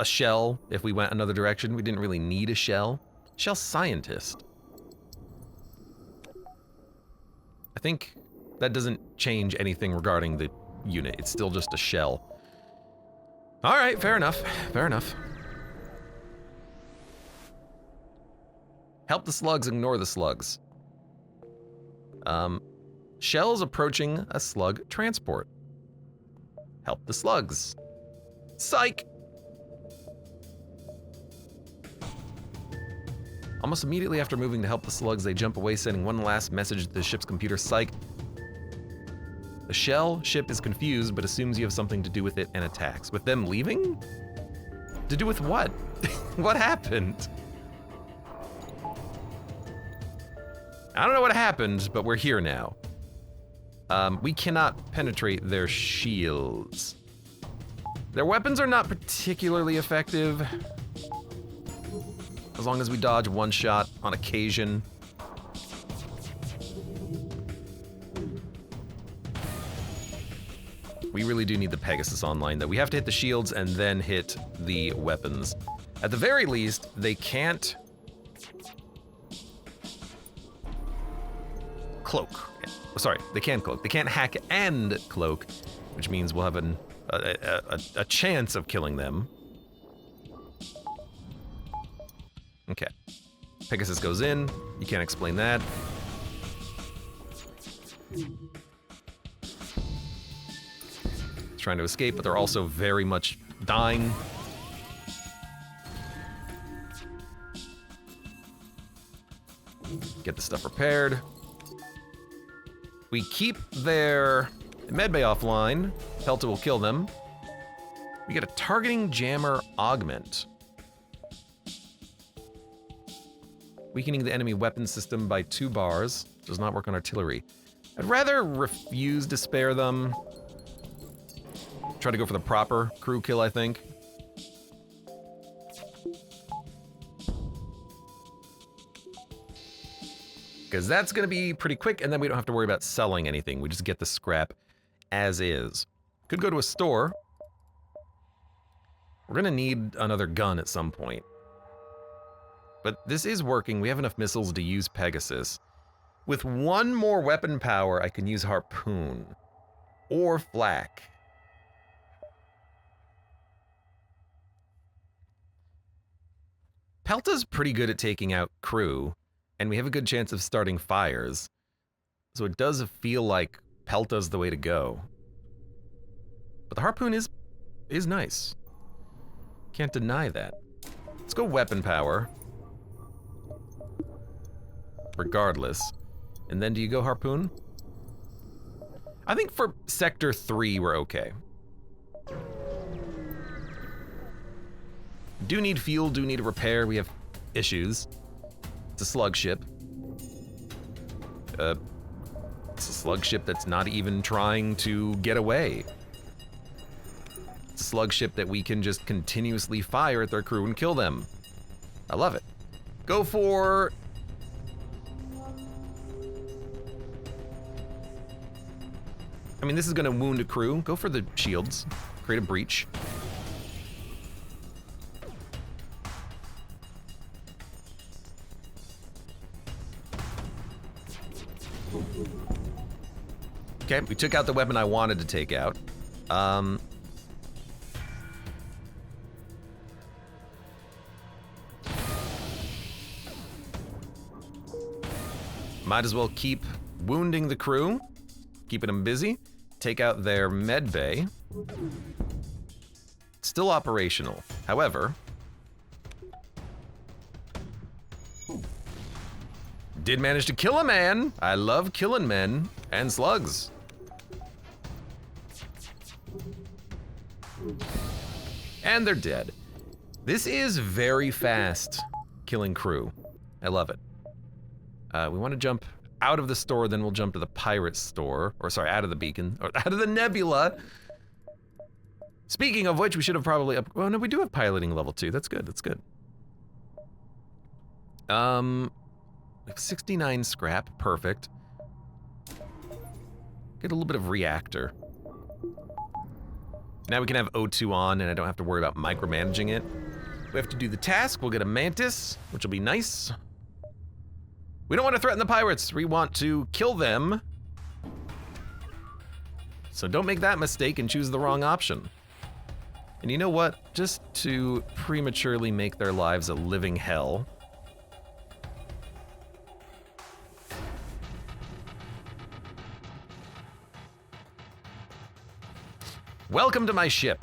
shell if we went another direction. We didn't really need a shell. Shell scientist. I think that doesn't change anything regarding the unit. It's still just a shell. All right, fair enough. Fair enough. Help the slugs, ignore the slugs. Shells approaching a slug transport. Help the slugs. Psych! Almost immediately after moving to help the slugs, they jump away, sending one last message to the ship's computer. Psych. The shell ship is confused, but assumes you have something to do with it and attacks. With them leaving? To do with what? What happened? I don't know what happened, but we're here now. We cannot penetrate their shields. Their weapons are not particularly effective, as long as we dodge one shot on occasion. We really do need the Pegasus online, though. We have to hit the shields and then hit the weapons. At the very least, they can't cloak. Sorry, they can cloak. They can't hack and cloak, which means we'll have a chance of killing them. Okay. Pegasus goes in. You can't explain that. Trying to escape, but they're also very much dying. Get the stuff repaired. We keep their medbay offline. Pelta will kill them. We get a targeting jammer augment. Weakening the enemy weapon system by 2 bars. Does not work on artillery. I'd rather refuse to spare them. Try to go for the proper crew kill, I think. Because that's going to be pretty quick, and then we don't have to worry about selling anything. We just get the scrap as is. Could go to a store. We're going to need another gun at some point. But this is working. We have enough missiles to use Pegasus. With 1 more weapon power, I can use Harpoon. Or Flak. Pelta's pretty good at taking out crew, and we have a good chance of starting fires. So it does feel like Pelta's the way to go. But the Harpoon is nice. Can't deny that. Let's go weapon power. Regardless. And then do you go Harpoon? I think for Sector 3, we're okay. Do need fuel, do need a repair. We have issues. It's a slug ship. It's a slug ship that's not even trying to get away. It's a slug ship that we can just continuously fire at their crew and kill them. I love it. Go for... I mean, this is gonna wound a crew. Go for the shields. Create a breach. Okay, we took out the weapon I wanted to take out. Might as well keep wounding the crew, keeping them busy. Take out their med bay. Still operational. However, Did manage to kill a man. I love killing men and slugs. And they're dead. This is very fast killing crew. I love it. We want to jump out of the store, then we'll jump to the pirate store. Or sorry, out of the beacon, or out of the nebula. Speaking of which, we should have probably well, no, we do have piloting level 2. That's good, that's good. We have 69 scrap, perfect. Get a little bit of reactor. Now we can have O2 on and I don't have to worry about micromanaging it. We have to do the task, we'll get a mantis, which will be nice. We don't want to threaten the pirates, we want to kill them. So don't make that mistake and choose the wrong option. And you know what? Just to prematurely make their lives a living hell. Welcome to my ship.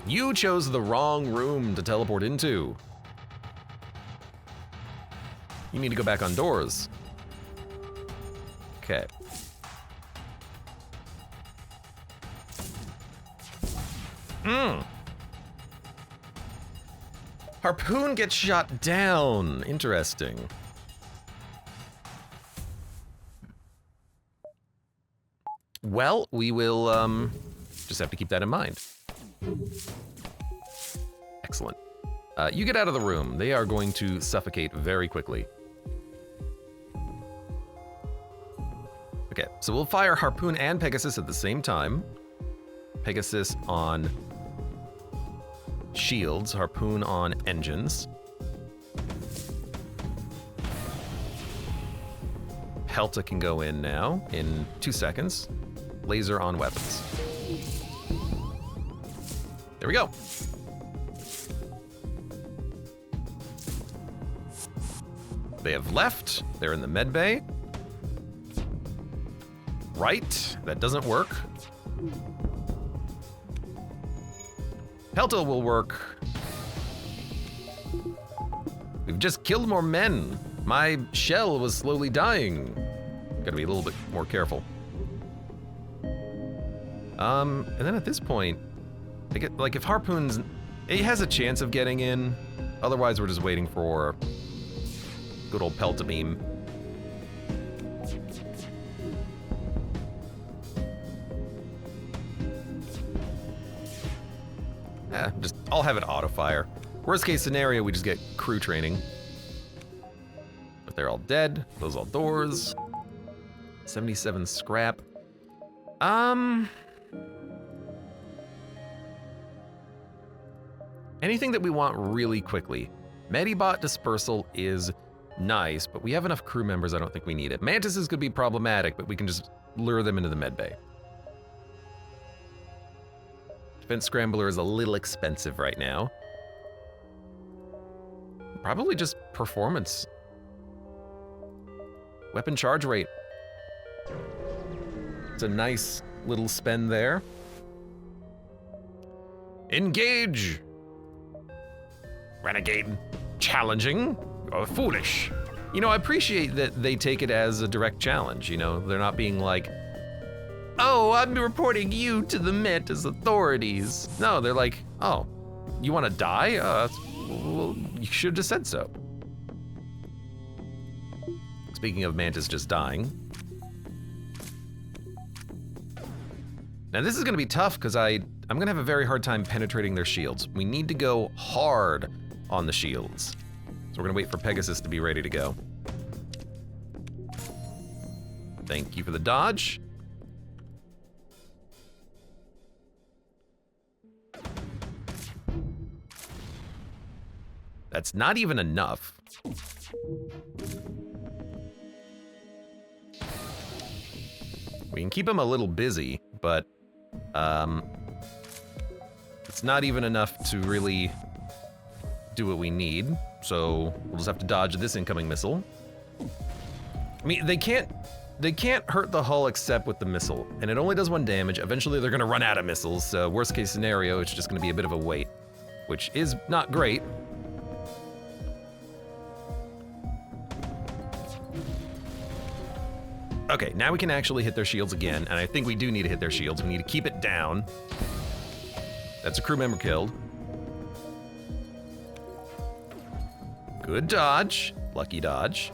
You chose the wrong room to teleport into. You need to go back on doors. Okay. Harpoon gets shot down. Interesting. Well, we will just have to keep that in mind. Excellent. You get out of the room. They are going to suffocate very quickly. Okay, so we'll fire Harpoon and Pegasus at the same time. Pegasus on shields, Harpoon on engines. Pelta can go in now in 2 seconds. Laser on weapons. There we go. They have left. They're in the med bay. Right, that doesn't work. Pelta will work. We've just killed more men. My shell was slowly dying. Gotta be a little bit more careful. And then at this point, I get, like, if Harpoon's, he has a chance of getting in. Otherwise, we're just waiting for good old Pelta beam. Just, I'll have it auto fire. Worst case scenario, we just get crew training. But they're all dead. Close all doors. 77 scrap. Anything that we want really quickly. Medibot dispersal is nice, but we have enough crew members, I don't think we need it. Mantises could be problematic, but we can just lure them into the med bay. Defense Scrambler is a little expensive right now. Probably just performance. Weapon charge rate. It's a nice little spend there. Engage! Renegade. Challenging. Or foolish. You know, I appreciate that they take it as a direct challenge, you know? They're not being like, oh, I'm reporting you to the Met authorities. No, they're like, oh, you want to die? Well, you should have just said so. Speaking of Mantis just dying. Now this is gonna be tough because I'm gonna have a very hard time penetrating their shields. We need to go hard on the shields. So we're gonna wait for Pegasus to be ready to go. Thank you for the dodge. That's not even enough. We can keep him a little busy, but it's not even enough to really do what we need. So we'll just have to dodge this incoming missile. I mean, they can't hurt the hull except with the missile, and it only does 1 damage. Eventually they're gonna run out of missiles, so worst case scenario, it's just gonna be a bit of a wait, which is not great. Okay, now we can actually hit their shields again, and I think we do need to hit their shields. We need to keep it down. That's a crew member killed. Good dodge. Lucky dodge.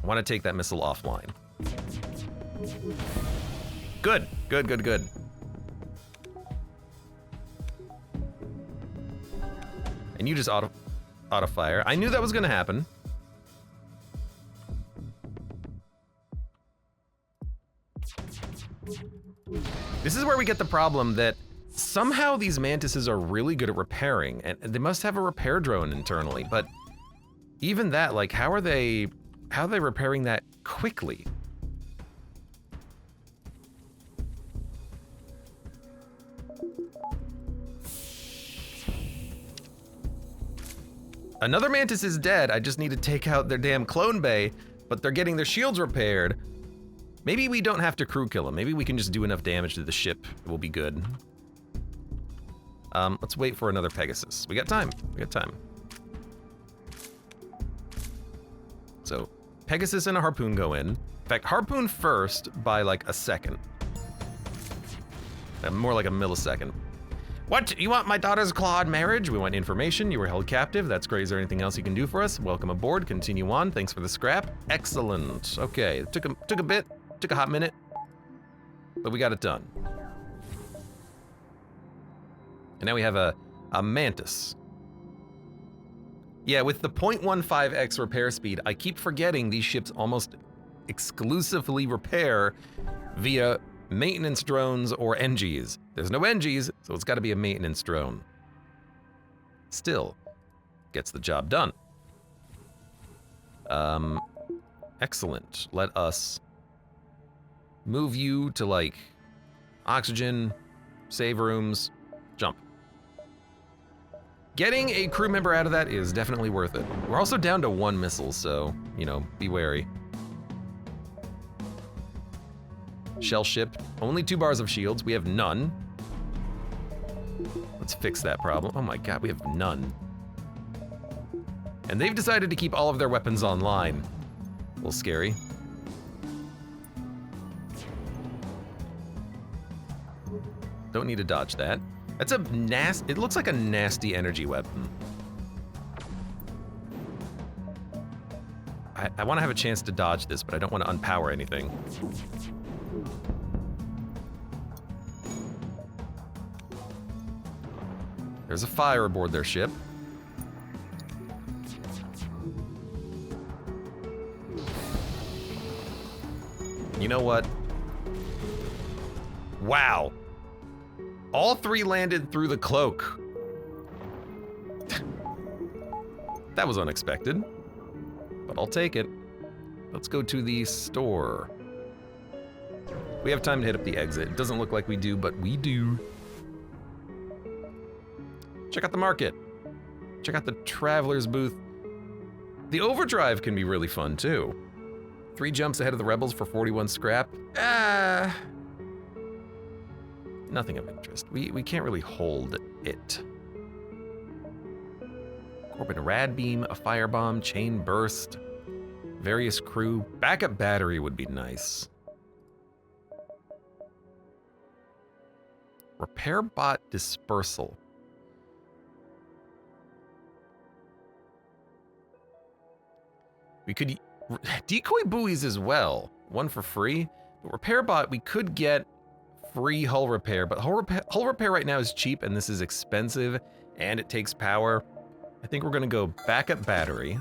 I want to take that missile offline. Good, good, good, good. And you just auto fire. I knew that was gonna happen. This is where we get the problem that somehow these mantises are really good at repairing, and they must have a repair drone internally, but even that, like, how are they repairing that quickly? Another mantis is dead. I just need to take out their damn clone bay, but they're getting their shields repaired. Maybe we don't have to crew kill them. Maybe we can just do enough damage to the ship. It will be good. Let's wait for another Pegasus. We got time. We got time. So, Pegasus and a Harpoon go in. In fact, Harpoon first by like a second. More like a millisecond. What? You want my daughter's clawed marriage? We want information. You were held captive. That's great. Is there anything else you can do for us? Welcome aboard. Continue on. Thanks for the scrap. Excellent. Okay, it took a bit. Took a hot minute. But we got it done. And now we have a Mantis. Yeah, with the 0.15x repair speed, I keep forgetting these ships almost exclusively repair via maintenance drones or NGs. There's no NGs, so it's got to be a maintenance drone. Still, gets the job done. Excellent. Let us move you to, like, oxygen, save rooms, jump. Getting a crew member out of that is definitely worth it. We're also down to 1 missile, so, you know, be wary. Shell ship, only 2 bars of shields. We have none. Let's fix that problem. Oh my god, we have none. And they've decided to keep all of their weapons online. A little scary. Don't need to dodge that. That's a it looks like a nasty energy weapon. I want to have a chance to dodge this, but I don't want to unpower anything. There's a fire aboard their ship. You know what? Wow. All 3 landed through the cloak. That was unexpected, but I'll take it. Let's go to the store. We have time to hit up the exit. It doesn't look like we do, but we do. Check out the market. Check out the Traveler's booth. The overdrive can be really fun too. 3 jumps ahead of the rebels for 41 scrap. Nothing of interest. We can't really hold it. Corbin rad beam, a firebomb, chain burst, various crew. Backup battery would be nice. Repair bot dispersal. We could decoy buoys as well. 1 for free. But repair bot, we could get free hull repair, but hull repair right now is cheap and this is expensive and it takes power. I think we're gonna go backup battery,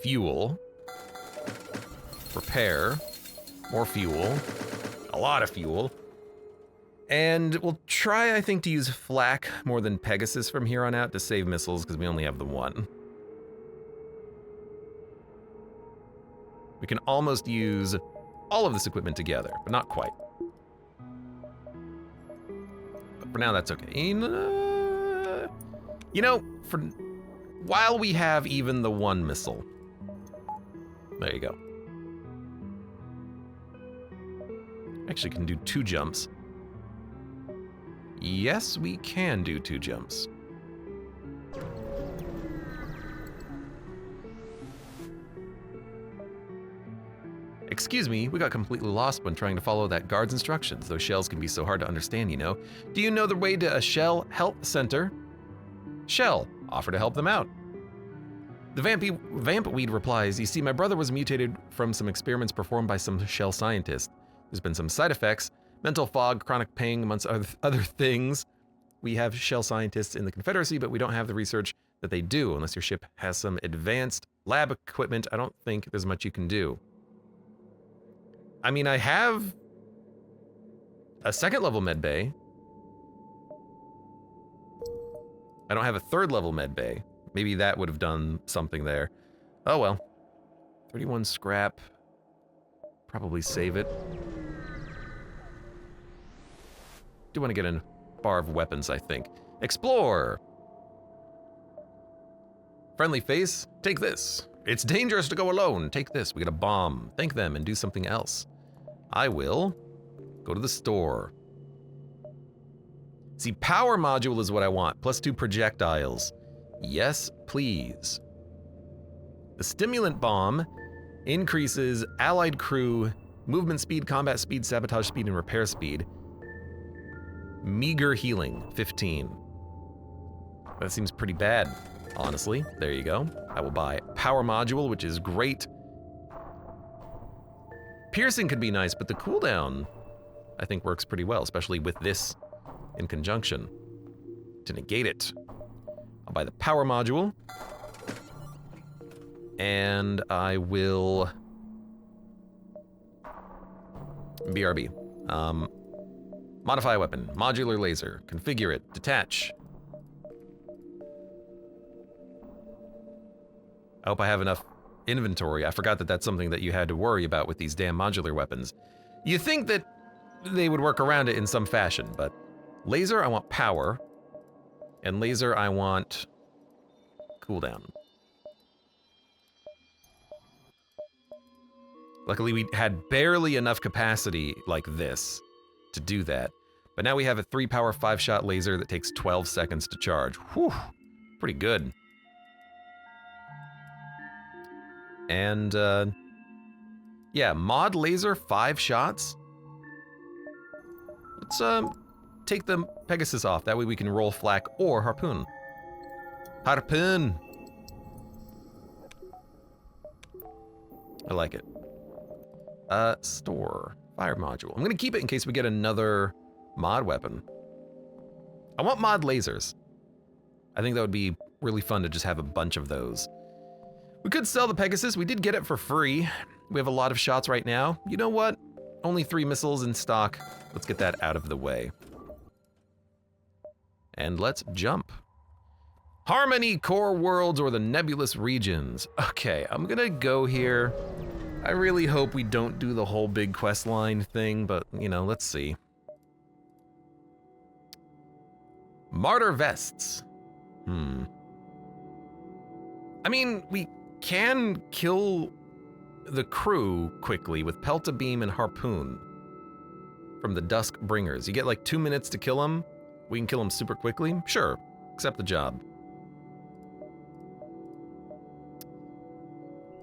fuel, repair, more fuel, a lot of fuel, and we'll try, I think, to use flak more than Pegasus from here on out to save missiles because we only have the 1. We can almost use all of this equipment together, but not quite. But for now, that's okay. You know, while we have even the 1 missile. There you go. Actually can do 2 jumps. Yes, we can do 2 jumps. Excuse me, we got completely lost when trying to follow that guard's instructions. Those shells can be so hard to understand, you know. Do you know the way to a shell health center? Shell, offer to help them out. The vampweed replies, you see, my brother was mutated from some experiments performed by some shell scientist. There's been some side effects, mental fog, chronic pain, amongst other things. We have shell scientists in the Confederacy, but we don't have the research that they do. Unless your ship has some advanced lab equipment, I don't think there's much you can do. I mean, I have a 2nd level med bay. I don't have a 3rd level med bay. Maybe that would have done something there. Oh well. 31 scrap. Probably save it. Do want to get a bar of weapons, I think. Explore! Friendly face, take this. It's dangerous to go alone. Take this. We get a bomb. Thank them and do something else. I will go to the store. See, power module is what I want. +2 projectiles. Yes, please. The stimulant bomb increases allied crew movement speed, combat speed, sabotage speed, and repair speed. Meager healing, 15. That seems pretty bad, honestly. There you go. I will buy power module, which is great. Piercing could be nice, but the cooldown, I think, works pretty well, especially with this in conjunction to negate it. I'll buy the power module. And I will... BRB. Modify weapon. Modular laser. Configure it. Detach. I hope I have enough inventory. I forgot that that's something that you had to worry about with these damn modular weapons. You think that they would work around it in some fashion, but laser, I want power. And laser, I want cooldown. Luckily, we had barely enough capacity like this to do that. But now we have a 3-power 5-shot laser that takes 12 seconds to charge. Whew, pretty good. And, yeah, mod laser, 5 shots. Let's, take the Pegasus off. That way we can roll flak or harpoon. Harpoon! I like it. Store. Fire module. I'm gonna keep it in case we get another mod weapon. I want mod lasers. I think that would be really fun to just have a bunch of those. We could sell the Pegasus. We did get it for free. We have a lot of shots right now. You know what? Only 3 missiles in stock. Let's get that out of the way. And let's jump. Harmony, core worlds, or the nebulous regions. Okay, I'm gonna go here. I really hope we don't do the whole big quest line thing, but, you know, let's see. Martyr vests. I mean, we can kill the crew quickly with Pelta Beam and Harpoon from the Dusk Bringers. You get like 2 minutes to kill them. We can kill them super quickly. Sure, accept the job.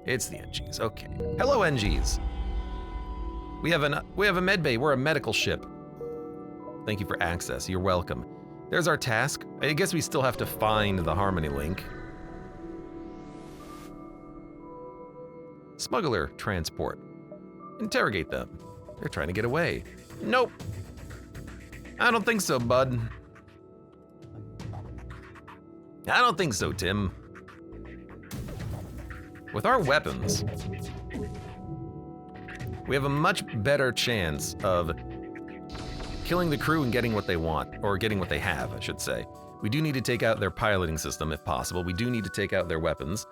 It's the NGs, okay. Hello, NGs. We have a med bay, we're a medical ship. Thank you for access, you're welcome. There's our task. I guess we still have to find the Harmony link. Smuggler transport. Interrogate them. They're trying to get away. Nope. I don't think so, bud. I don't think so, Tim. With our weapons, we have a much better chance of killing the crew and getting what they want, or getting what they have, I should say. We do need to take out their piloting system if possible. We do need to take out their weapons.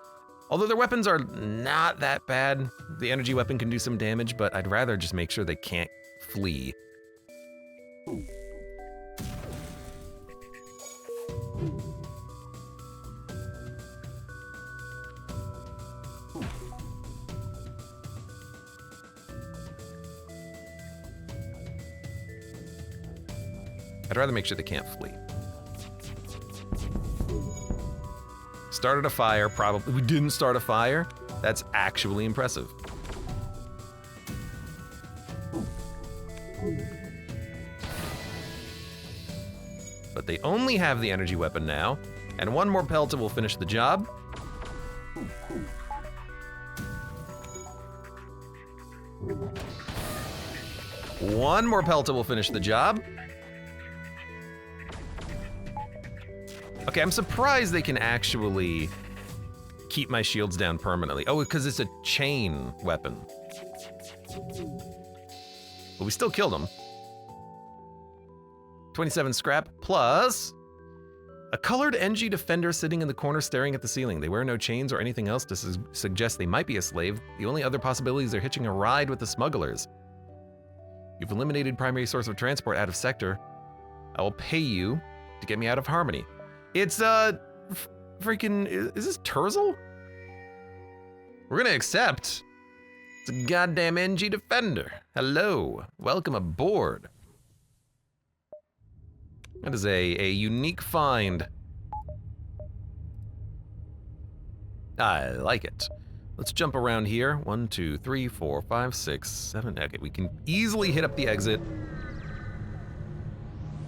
Although their weapons are not that bad. The energy weapon can do some damage, but I'd rather just make sure they can't flee. I'd rather make sure they can't flee. Started a fire, probably. We didn't start a fire? That's actually impressive. but they only have the energy weapon now, and one more pelta will finish the job. One more pelta will finish the job. Okay, I'm surprised they can actually keep my shields down permanently. Oh, because it's a chain weapon. But we still killed him. 27 scrap plus a colored NG defender sitting in the corner staring at the ceiling. They wear no chains or anything else to suggest they might be a slave. The only other possibilities are hitching a ride with the smugglers. You've eliminated primary source of transport out of sector. I will pay you to get me out of Harmony. It's, freaking, is this Terzel? We're gonna accept. It's a goddamn NG defender. Hello, welcome aboard. That is a unique find. I like it. Let's jump around here. 1, 2, 3, 4, 5, 6, 7. Okay, we can easily hit up the exit.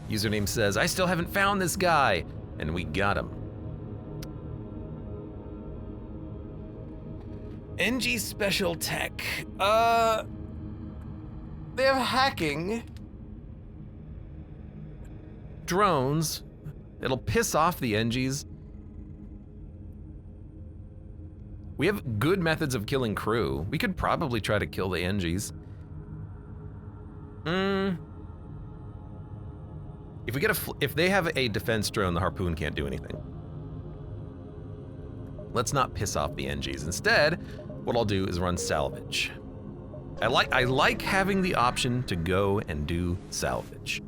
Username says, I still haven't found this guy. And we got him. NG Special Tech. They have hacking. Drones. It'll piss off the NGs. We have good methods of killing crew. We could probably try to kill the NGs. If they have a defense drone, the harpoon can't do anything. Let's not piss off the NGs. Instead, what I'll do is run salvage. I like having the option to go and do salvage.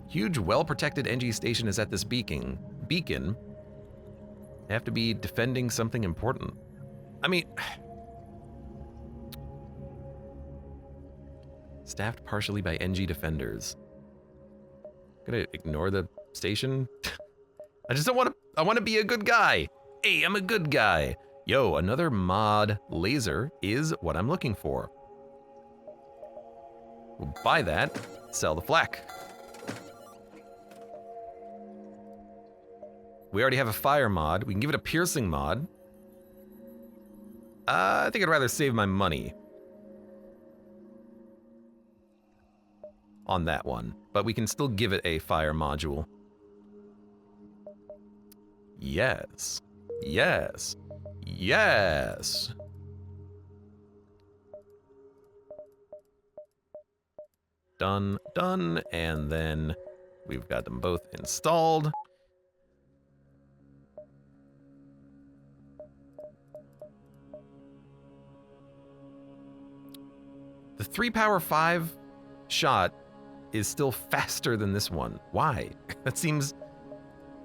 Huge, well-protected NG station is at this beacon. They have to be defending something important. I mean, staffed partially by NG defenders. Gonna ignore the station? I just don't want to, I want to be a good guy. Hey, I'm a good guy. Yo, another mod laser is what I'm looking for. We'll buy that, sell the flak. We already have a fire mod. We can give it a piercing mod. I think I'd rather save my money on that one, but we can still give it a fire module. Yes, yes, yes. Done, done, and then we've got them both installed. The 3 power 5 shot is still faster than this one. Why? That seems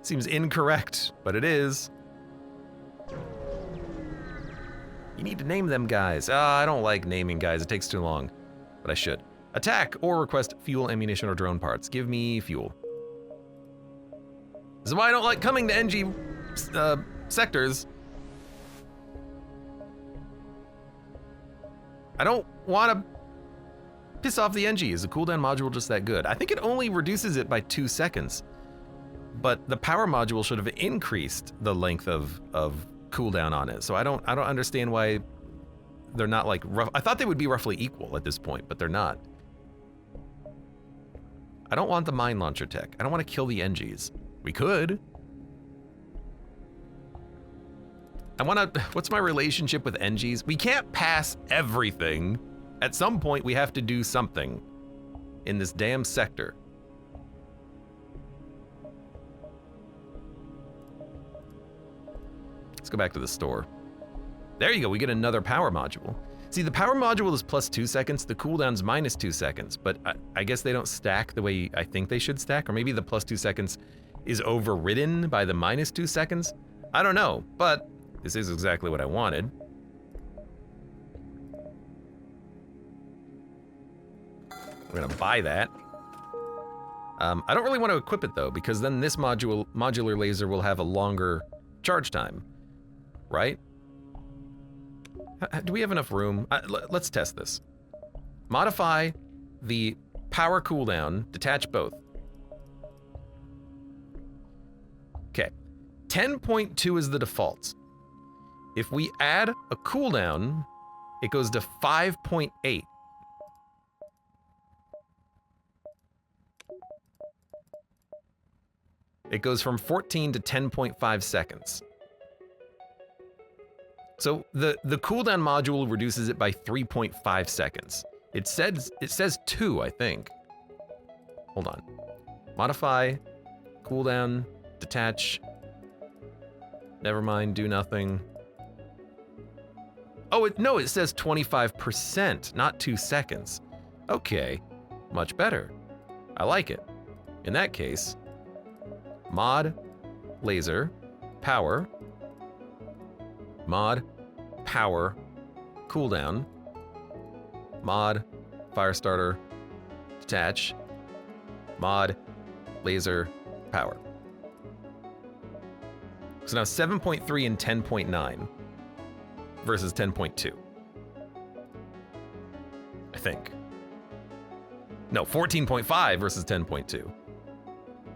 incorrect, but it is. You need to name them guys. I don't like naming guys. It takes too long, but I should. Attack or request fuel, ammunition, or drone parts. Give me fuel. This is why I don't like coming to NG sectors. I don't want to piss off the NG. Is the cooldown module just that good? I think it only reduces it by 2 seconds, but the power module should have increased the length of cooldown on it. So I don't understand why they're not like rough. I thought they would be roughly equal at this point, but they're not. I don't want the mine launcher tech. I don't want to kill the NGs. We could. I want to, what's my relationship with NGs? We can't pass everything. At some point, we have to do something in this damn sector. Let's go back to the store. There you go, we get another power module. See, the power module is plus 2 seconds, the cooldown's minus 2 seconds, but I guess they don't stack the way I think they should stack, or maybe the plus 2 seconds is overridden by the minus 2 seconds. I don't know, but this is exactly what I wanted. We're gonna buy that. I don't really want to equip it though, because then this modular laser will have a longer charge time, right? Do we have enough room? Let's test this. modify the power cooldown, detach both. Okay, 10.2 is the default. If we add a cooldown, it goes to 5.8. It goes from 14 to 10.5 seconds. So the cooldown module reduces it by 3.5 seconds. It says 2, I think. Hold on. Modify, cooldown, detach. Never mind, do nothing. Oh, no, it says 25%, not 2 seconds. Okay, much better. I like it. In that case, mod, laser, power, mod, power, cooldown, mod, firestarter, detach, mod, laser, power. So now 7.3 and 10.9 versus 10.2. I think. No, 14.5 versus 10.2.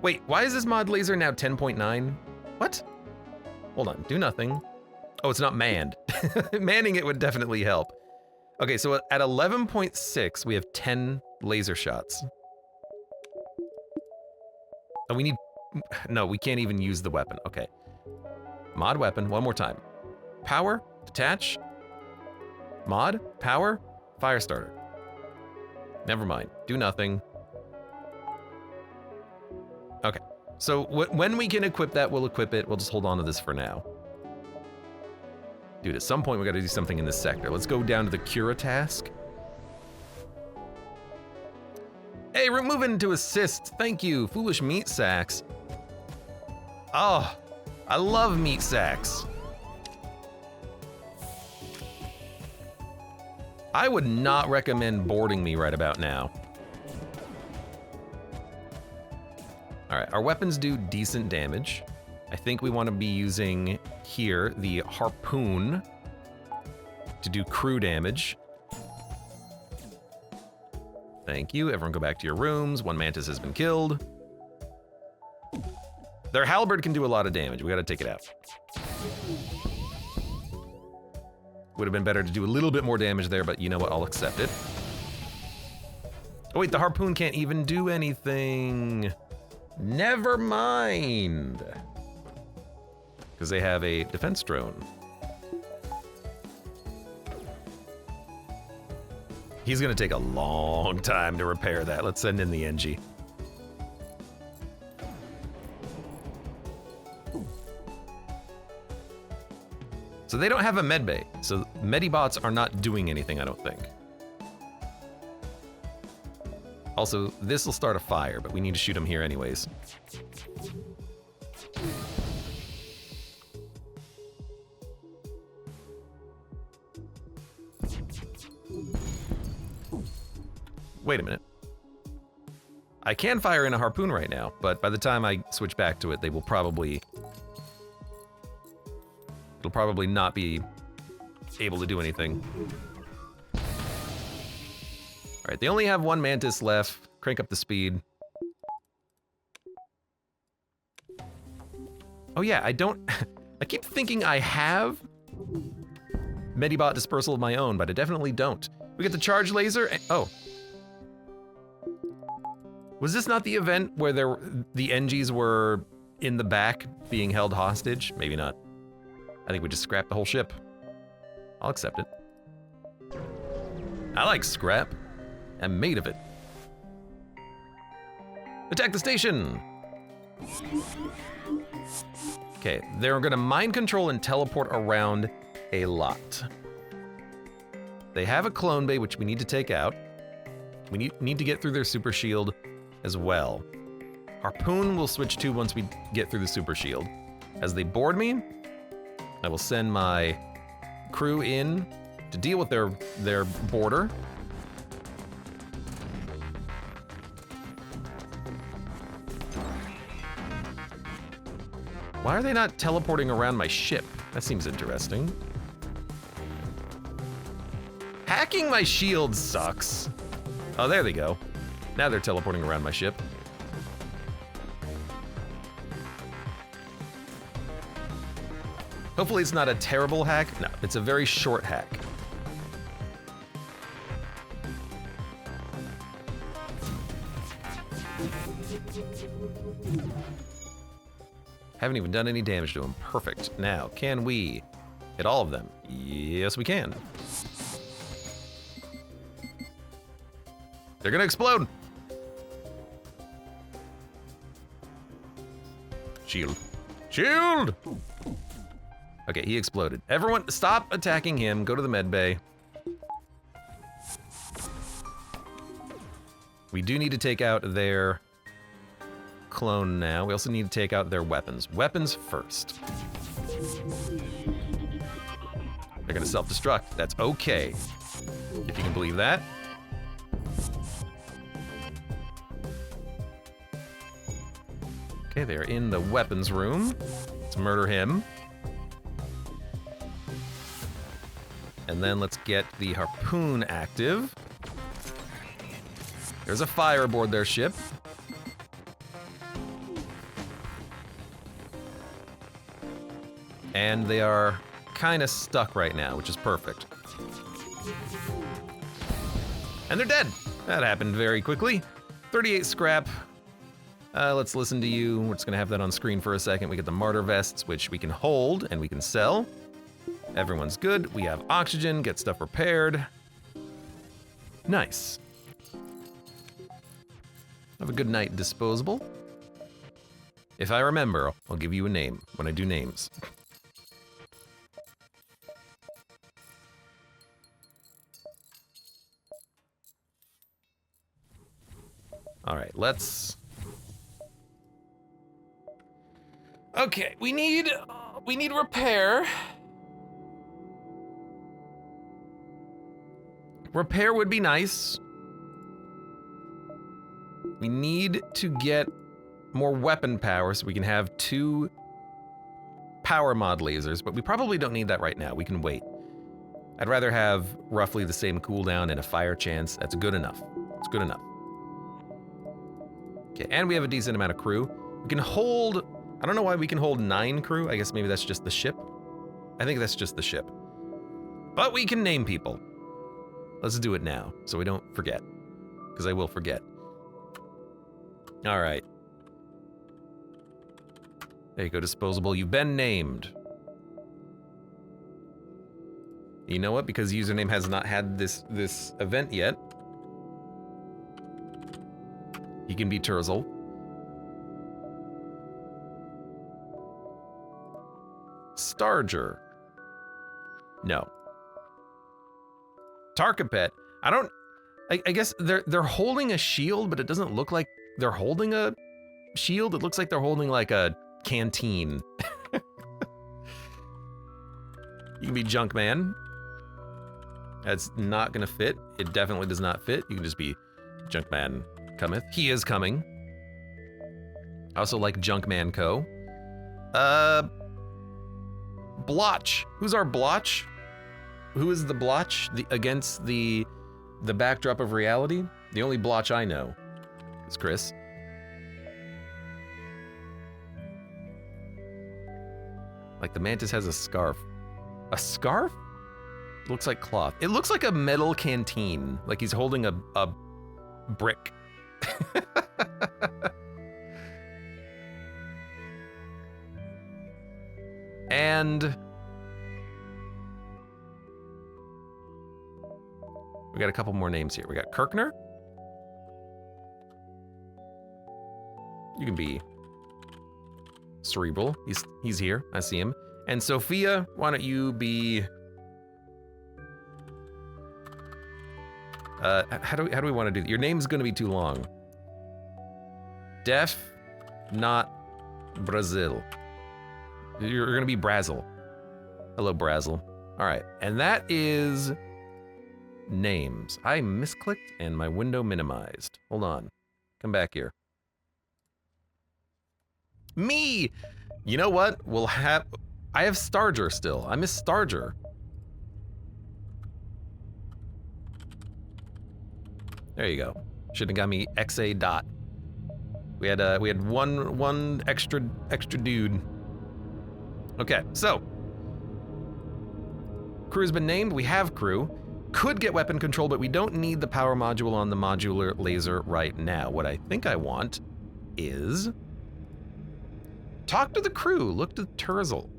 Wait, why is this mod laser now 10.9? What? Hold on, do nothing. Oh, it's not manned. Manning it would definitely help. Okay, so at 11.6, we have 10 laser shots. Oh, we need... No, we can't even use the weapon. Okay. Mod weapon, one more time. Power, detach. Mod, power, firestarter. Never mind, do nothing. Okay, so when we can equip that, we'll equip it. We'll just hold on to this for now. Dude, at some point we gotta do something in this sector. Let's go down to the Cura task. Hey, we're moving to assist. Thank you, foolish meat sacks. Oh, I love meat sacks. I would not recommend boarding me right about now. All right, our weapons do decent damage. I think we want to be using here the harpoon to do crew damage. Thank you. Everyone go back to your rooms. One mantis has been killed. Their halberd can do a lot of damage. We got to take it out. Would have been better to do a little bit more damage there, but you know what? I'll accept it. Oh wait, the harpoon can't even do anything. Never mind. Because they have a defense drone. He's gonna take a long time to repair that. Let's send in the NG. So they don't have a med bay, so medibots are not doing anything, I don't think. Also, this will start a fire, but we need to shoot him here anyways. Wait a minute. I can fire in a harpoon right now, but by the time I switch back to it, they will probably... It'll probably not be able to do anything. All right, they only have one mantis left. Crank up the speed. Oh yeah, I don't... I keep thinking I have Medibot dispersal of my own, but I definitely don't. We get the charge laser and... Oh. Was this not the event where the NGs were in the back being held hostage? Maybe not. I think we just scrapped the whole ship. I'll accept it. I like scrap. I'm made of it. Attack the station! Okay, they're gonna mind control and teleport around a lot. They have a clone bay, which we need to take out. We need to get through their super shield as well. Harpoon will switch to once we get through the super shield. As they board me, I will send my crew in to deal with their boarder. Why are they not teleporting around my ship? That seems interesting. Hacking my shield sucks. Oh, there they go. Now they're teleporting around my ship. Hopefully it's not a terrible hack. No, it's a very short hack. Haven't even done any damage to him. Perfect. Now, can we hit all of them? Yes, we can. They're gonna explode. Shield. Shield! Okay, he exploded. Everyone, stop attacking him. Go to the med bay. We do need to take out their clone now. We also need to take out their weapons. Weapons first. They're gonna self-destruct. That's okay. If you can believe that. Okay, they're in the weapons room. Let's murder him. And then let's get the harpoon active. There's a fire aboard their ship. And they are kind of stuck right now, which is perfect. And they're dead. That happened very quickly. 38 scrap. Let's listen to you. We're just gonna have that on screen for a second. We get the martyr vests, which we can hold and we can sell. Everyone's good. We have oxygen, get stuff repaired. Nice. Have a good night, disposable. If I remember, I'll give you a name when I do names. All right, let's... Okay, we need repair. Repair would be nice. We need to get more weapon power so we can have 2 power mod lasers, but we probably don't need that right now. We can wait. I'd rather have roughly the same cooldown and a fire chance. That's good enough. It's good enough. Okay, and we have a decent amount of crew. We can hold, I don't know why we can hold 9 crew. I guess maybe that's just the ship. I think that's just the ship. But we can name people. Let's do it now, so we don't forget. Because I will forget. All right. There you go, disposable. You've been named. You know what? Because username has not had this event yet. He can be Turzel. Starger. No. Tarkapet. I guess they're holding a shield, but it doesn't look like they're holding a shield. It looks like they're holding like a canteen. You can be Junkman. That's not gonna fit. It definitely does not fit. You can just be Junkman cometh. He is coming. I also like Junkman Co. Blotch. Who's our Blotch? Who is the Blotch against the backdrop of reality? The only Blotch I know is Chris. Like the Mantis has a scarf. A scarf? Looks like cloth. It looks like a metal canteen. Like he's holding a brick. And we got a couple more names here. We got Kirkner. You can be Cerebral. He's here. I see him. And Sophia, why don't you be how do we want to do that? Your name's gonna be too long. Def, not Brazil. You're gonna be Brazzle. Hello, Brazzle. All right, and that is names. I misclicked and my window minimized. Hold on, come back here. Me! You know what? I have Starger still. I miss Starger. There you go. Shouldn't have got me XA dot. We had one extra dude. Okay, so crew's been named. We have crew. Could get weapon control, but we don't need the power module on the modular laser right now. What I think I want is talk to the crew. Look to Turzel.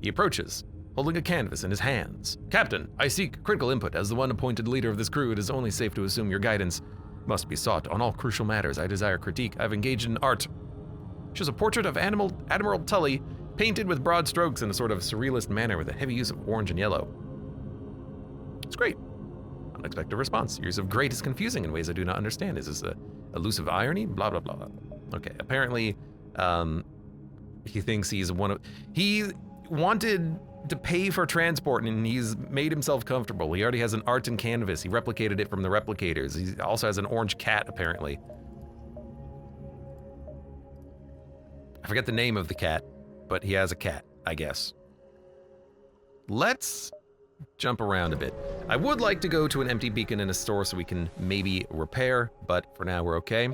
He approaches, holding a canvas in his hands. Captain, I seek critical input. As the one appointed leader of this crew, it is only safe to assume your guidance must be sought on all crucial matters. I desire critique. I've engaged in art. Shows a portrait of Admiral Tully, painted with broad strokes in a sort of surrealist manner with a heavy use of orange and yellow. It's great. Unexpected response. Your use of great is confusing in ways I do not understand. Is this a elusive irony? Blah, blah, blah. Okay, apparently, he thinks he's one of... He wanted to pay for transport and he's made himself comfortable. He already has an art and canvas. He replicated it from the replicators. He also has an orange cat, apparently. I forget the name of the cat, but he has a cat, I guess. Let's jump around a bit. I would like to go to an empty beacon in a store so we can maybe repair, but for now we're okay.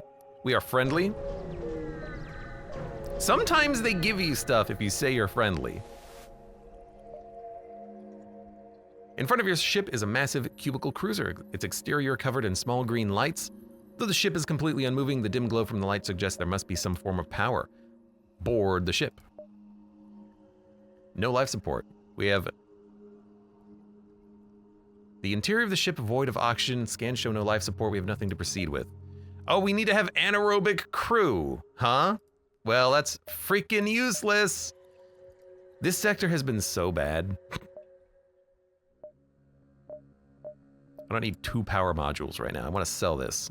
We are friendly. Sometimes they give you stuff if you say you're friendly. In front of your ship is a massive cubicle cruiser, its exterior covered in small green lights. Though the ship is completely unmoving, the dim glow from the light suggests there must be some form of power. Board the ship. No life support. We have the interior of the ship void of oxygen. Scans show no life support. We have nothing to proceed with. Oh, we need to have anaerobic crew, huh? Well, that's freaking useless. This sector has been so bad. I don't need 2 power modules right now. I want to sell this.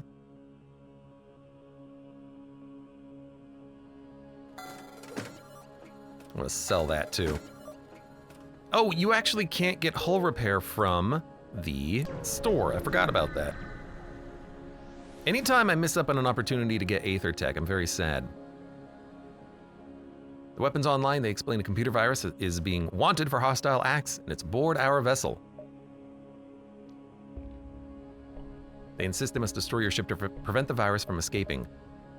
I want to sell that too. Oh, you actually can't get hull repair from the store. I forgot about that. Anytime I miss up on an opportunity to get Aether Tech, I'm very sad. The weapons online, they explain a computer virus is being wanted for hostile acts and it's aboard our vessel. They insist they must destroy your ship to prevent the virus from escaping.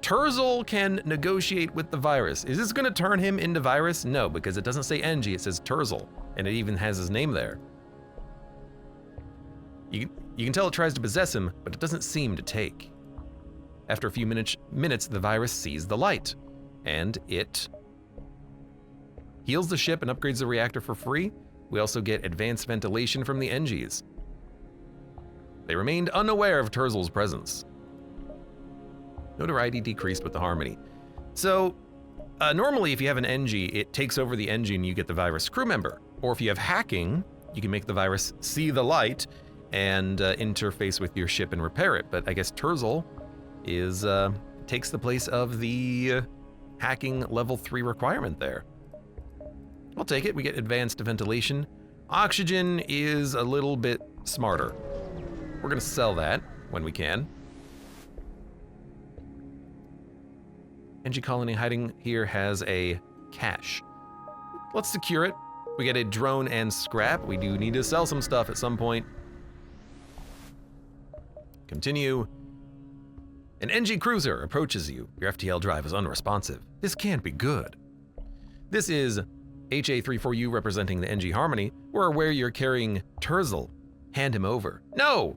Turzel can negotiate with the virus. Is this gonna turn him into virus? No, because it doesn't say NG, it says Turzel, and it even has his name there. You can tell it tries to possess him, but it doesn't seem to take. After a few minutes, the virus sees the light, and it heals the ship and upgrades the reactor for free. We also get advanced ventilation from the NGs. They remained unaware of Turzel's presence. Notoriety decreased with the Harmony. So, normally if you have an NG, it takes over the engine and you get the virus crew member. Or if you have hacking, you can make the virus see the light and interface with your ship and repair it. But I guess Turzel is takes the place of the hacking level 3 requirement there. I'll take it. We get advanced ventilation. Oxygen is a little bit smarter. We're gonna sell that when we can. NG Colony hiding here has a cache. Let's secure it. We get a drone and scrap. We do need to sell some stuff at some point. Continue. An NG cruiser approaches you. Your FTL drive is unresponsive. This can't be good. This is HA34U representing the NG Harmony. We're aware you're carrying Turzel. Hand him over. No!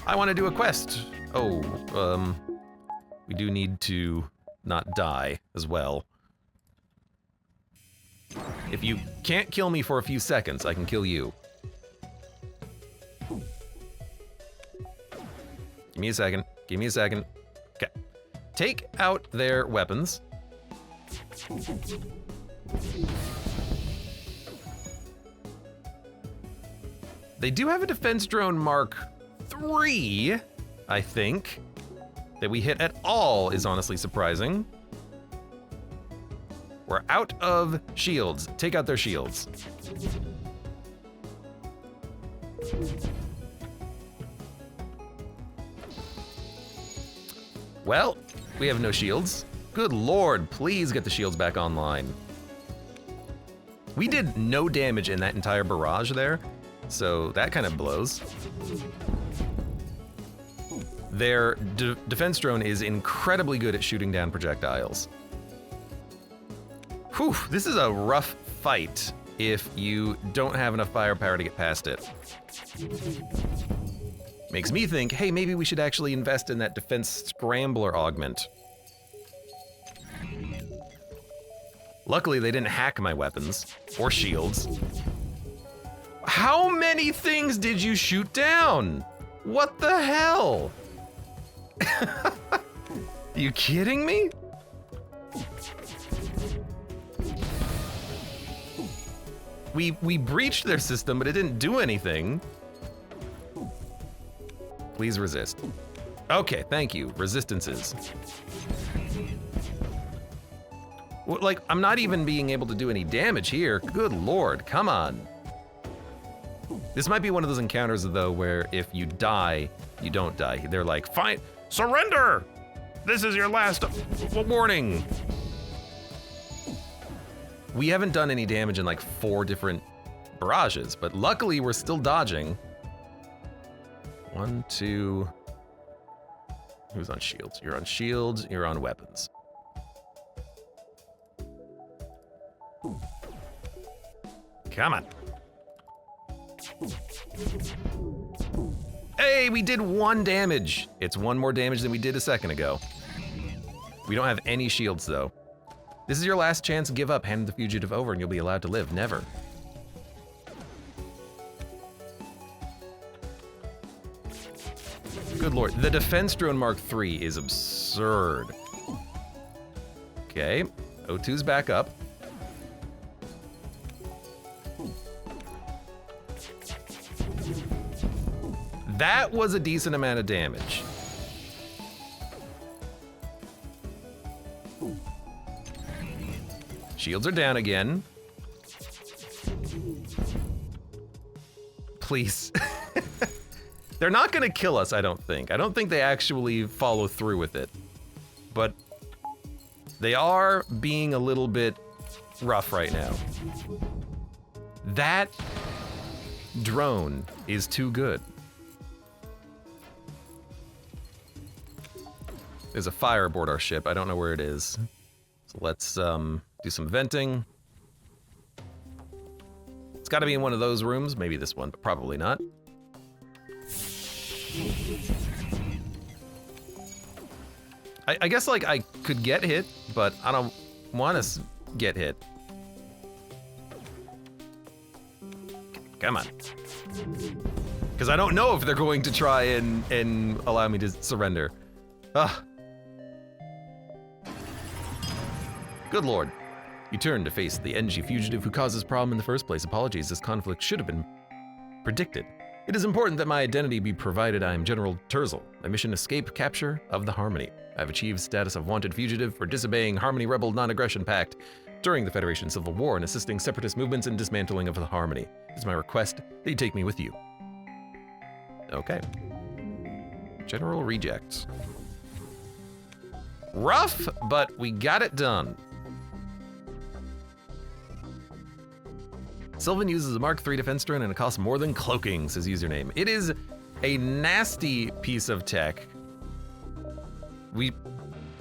I want to do a quest. Oh, we do need to not die as well. If you can't kill me for a few seconds, I can kill you. Give me a second. Give me a second. Okay. Take out their weapons. They do have a defense drone Mark III, I think. That we hit at all is honestly surprising. We're out of shields. Take out their shields. Well, we have no shields. Good Lord, please get the shields back online. We did no damage in that entire barrage there, so that kind of blows. Their defense drone is incredibly good at shooting down projectiles. Whew, this is a rough fight if you don't have enough firepower to get past it. Makes me think, hey, maybe we should actually invest in that defense scrambler augment. Luckily, they didn't hack my weapons or shields. How many things did you shoot down? What the hell? Are you kidding me? We breached their system, but it didn't do anything. Please resist. Okay, thank you. Resistances. Well, like, I'm not even being able to do any damage here. Good lord, come on. This might be one of those encounters, though, where if you die, you don't die. They're like, fine, surrender! This is your last warning. We haven't done any damage in like 4 different barrages, but luckily we're still dodging. 1, 2. Who's on shields? You're on shields, you're on weapons. Come on. Hey, we did 1 damage. It's 1 more damage than we did a second ago. We don't have any shields though. This is your last chance. Give up. Hand the fugitive over and you'll be allowed to live. Never. Good lord. The defense drone Mark III is absurd. Okay. O2's back up. That was a decent amount of damage. Shields are down again. Please. They're not gonna kill us, I don't think. I don't think they actually follow through with it. But they are being a little bit rough right now. That drone is too good. There's a fire aboard our ship. I don't know where it is. So let's do some venting. It's got to be in one of those rooms. Maybe this one, but probably not. I guess like I could get hit, but I don't want to get hit. Come on. Because I don't know if they're going to try and allow me to surrender. Ugh. Good lord. You turn to face the NG fugitive who caused this problem in the first place. Apologies, this conflict should have been predicted. It is important that my identity be provided. I am General Terzel. My mission, escape capture of the Harmony. I have achieved status of wanted fugitive for disobeying Harmony Rebel Non-Aggression Pact during the Federation Civil War and assisting separatist movements and dismantling of the Harmony. It is my request that you take me with you. Okay. General rejects. Rough, but we got it done. Sylvan uses a Mark III defense drone and it costs more than cloaking, says username. It is a nasty piece of tech.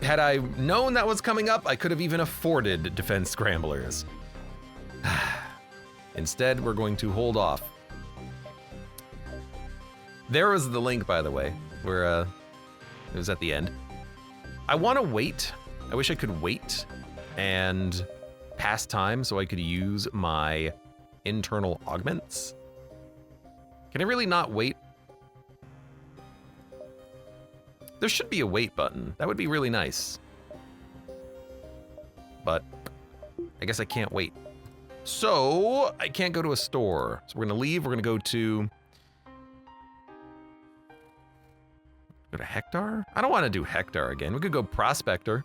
Had I known that was coming up, I could have even afforded defense scramblers. Instead, we're going to hold off. There was the link, by the way, where it was at the end. I want to wait. I wish I could wait and pass time so I could use my internal augments. Can I really not wait? There should be a wait button. That would be really nice. But I guess I can't wait. So I can't go to a store. So we're gonna leave. We're gonna go to Hector? I don't want to do Hector again. We could go Prospector.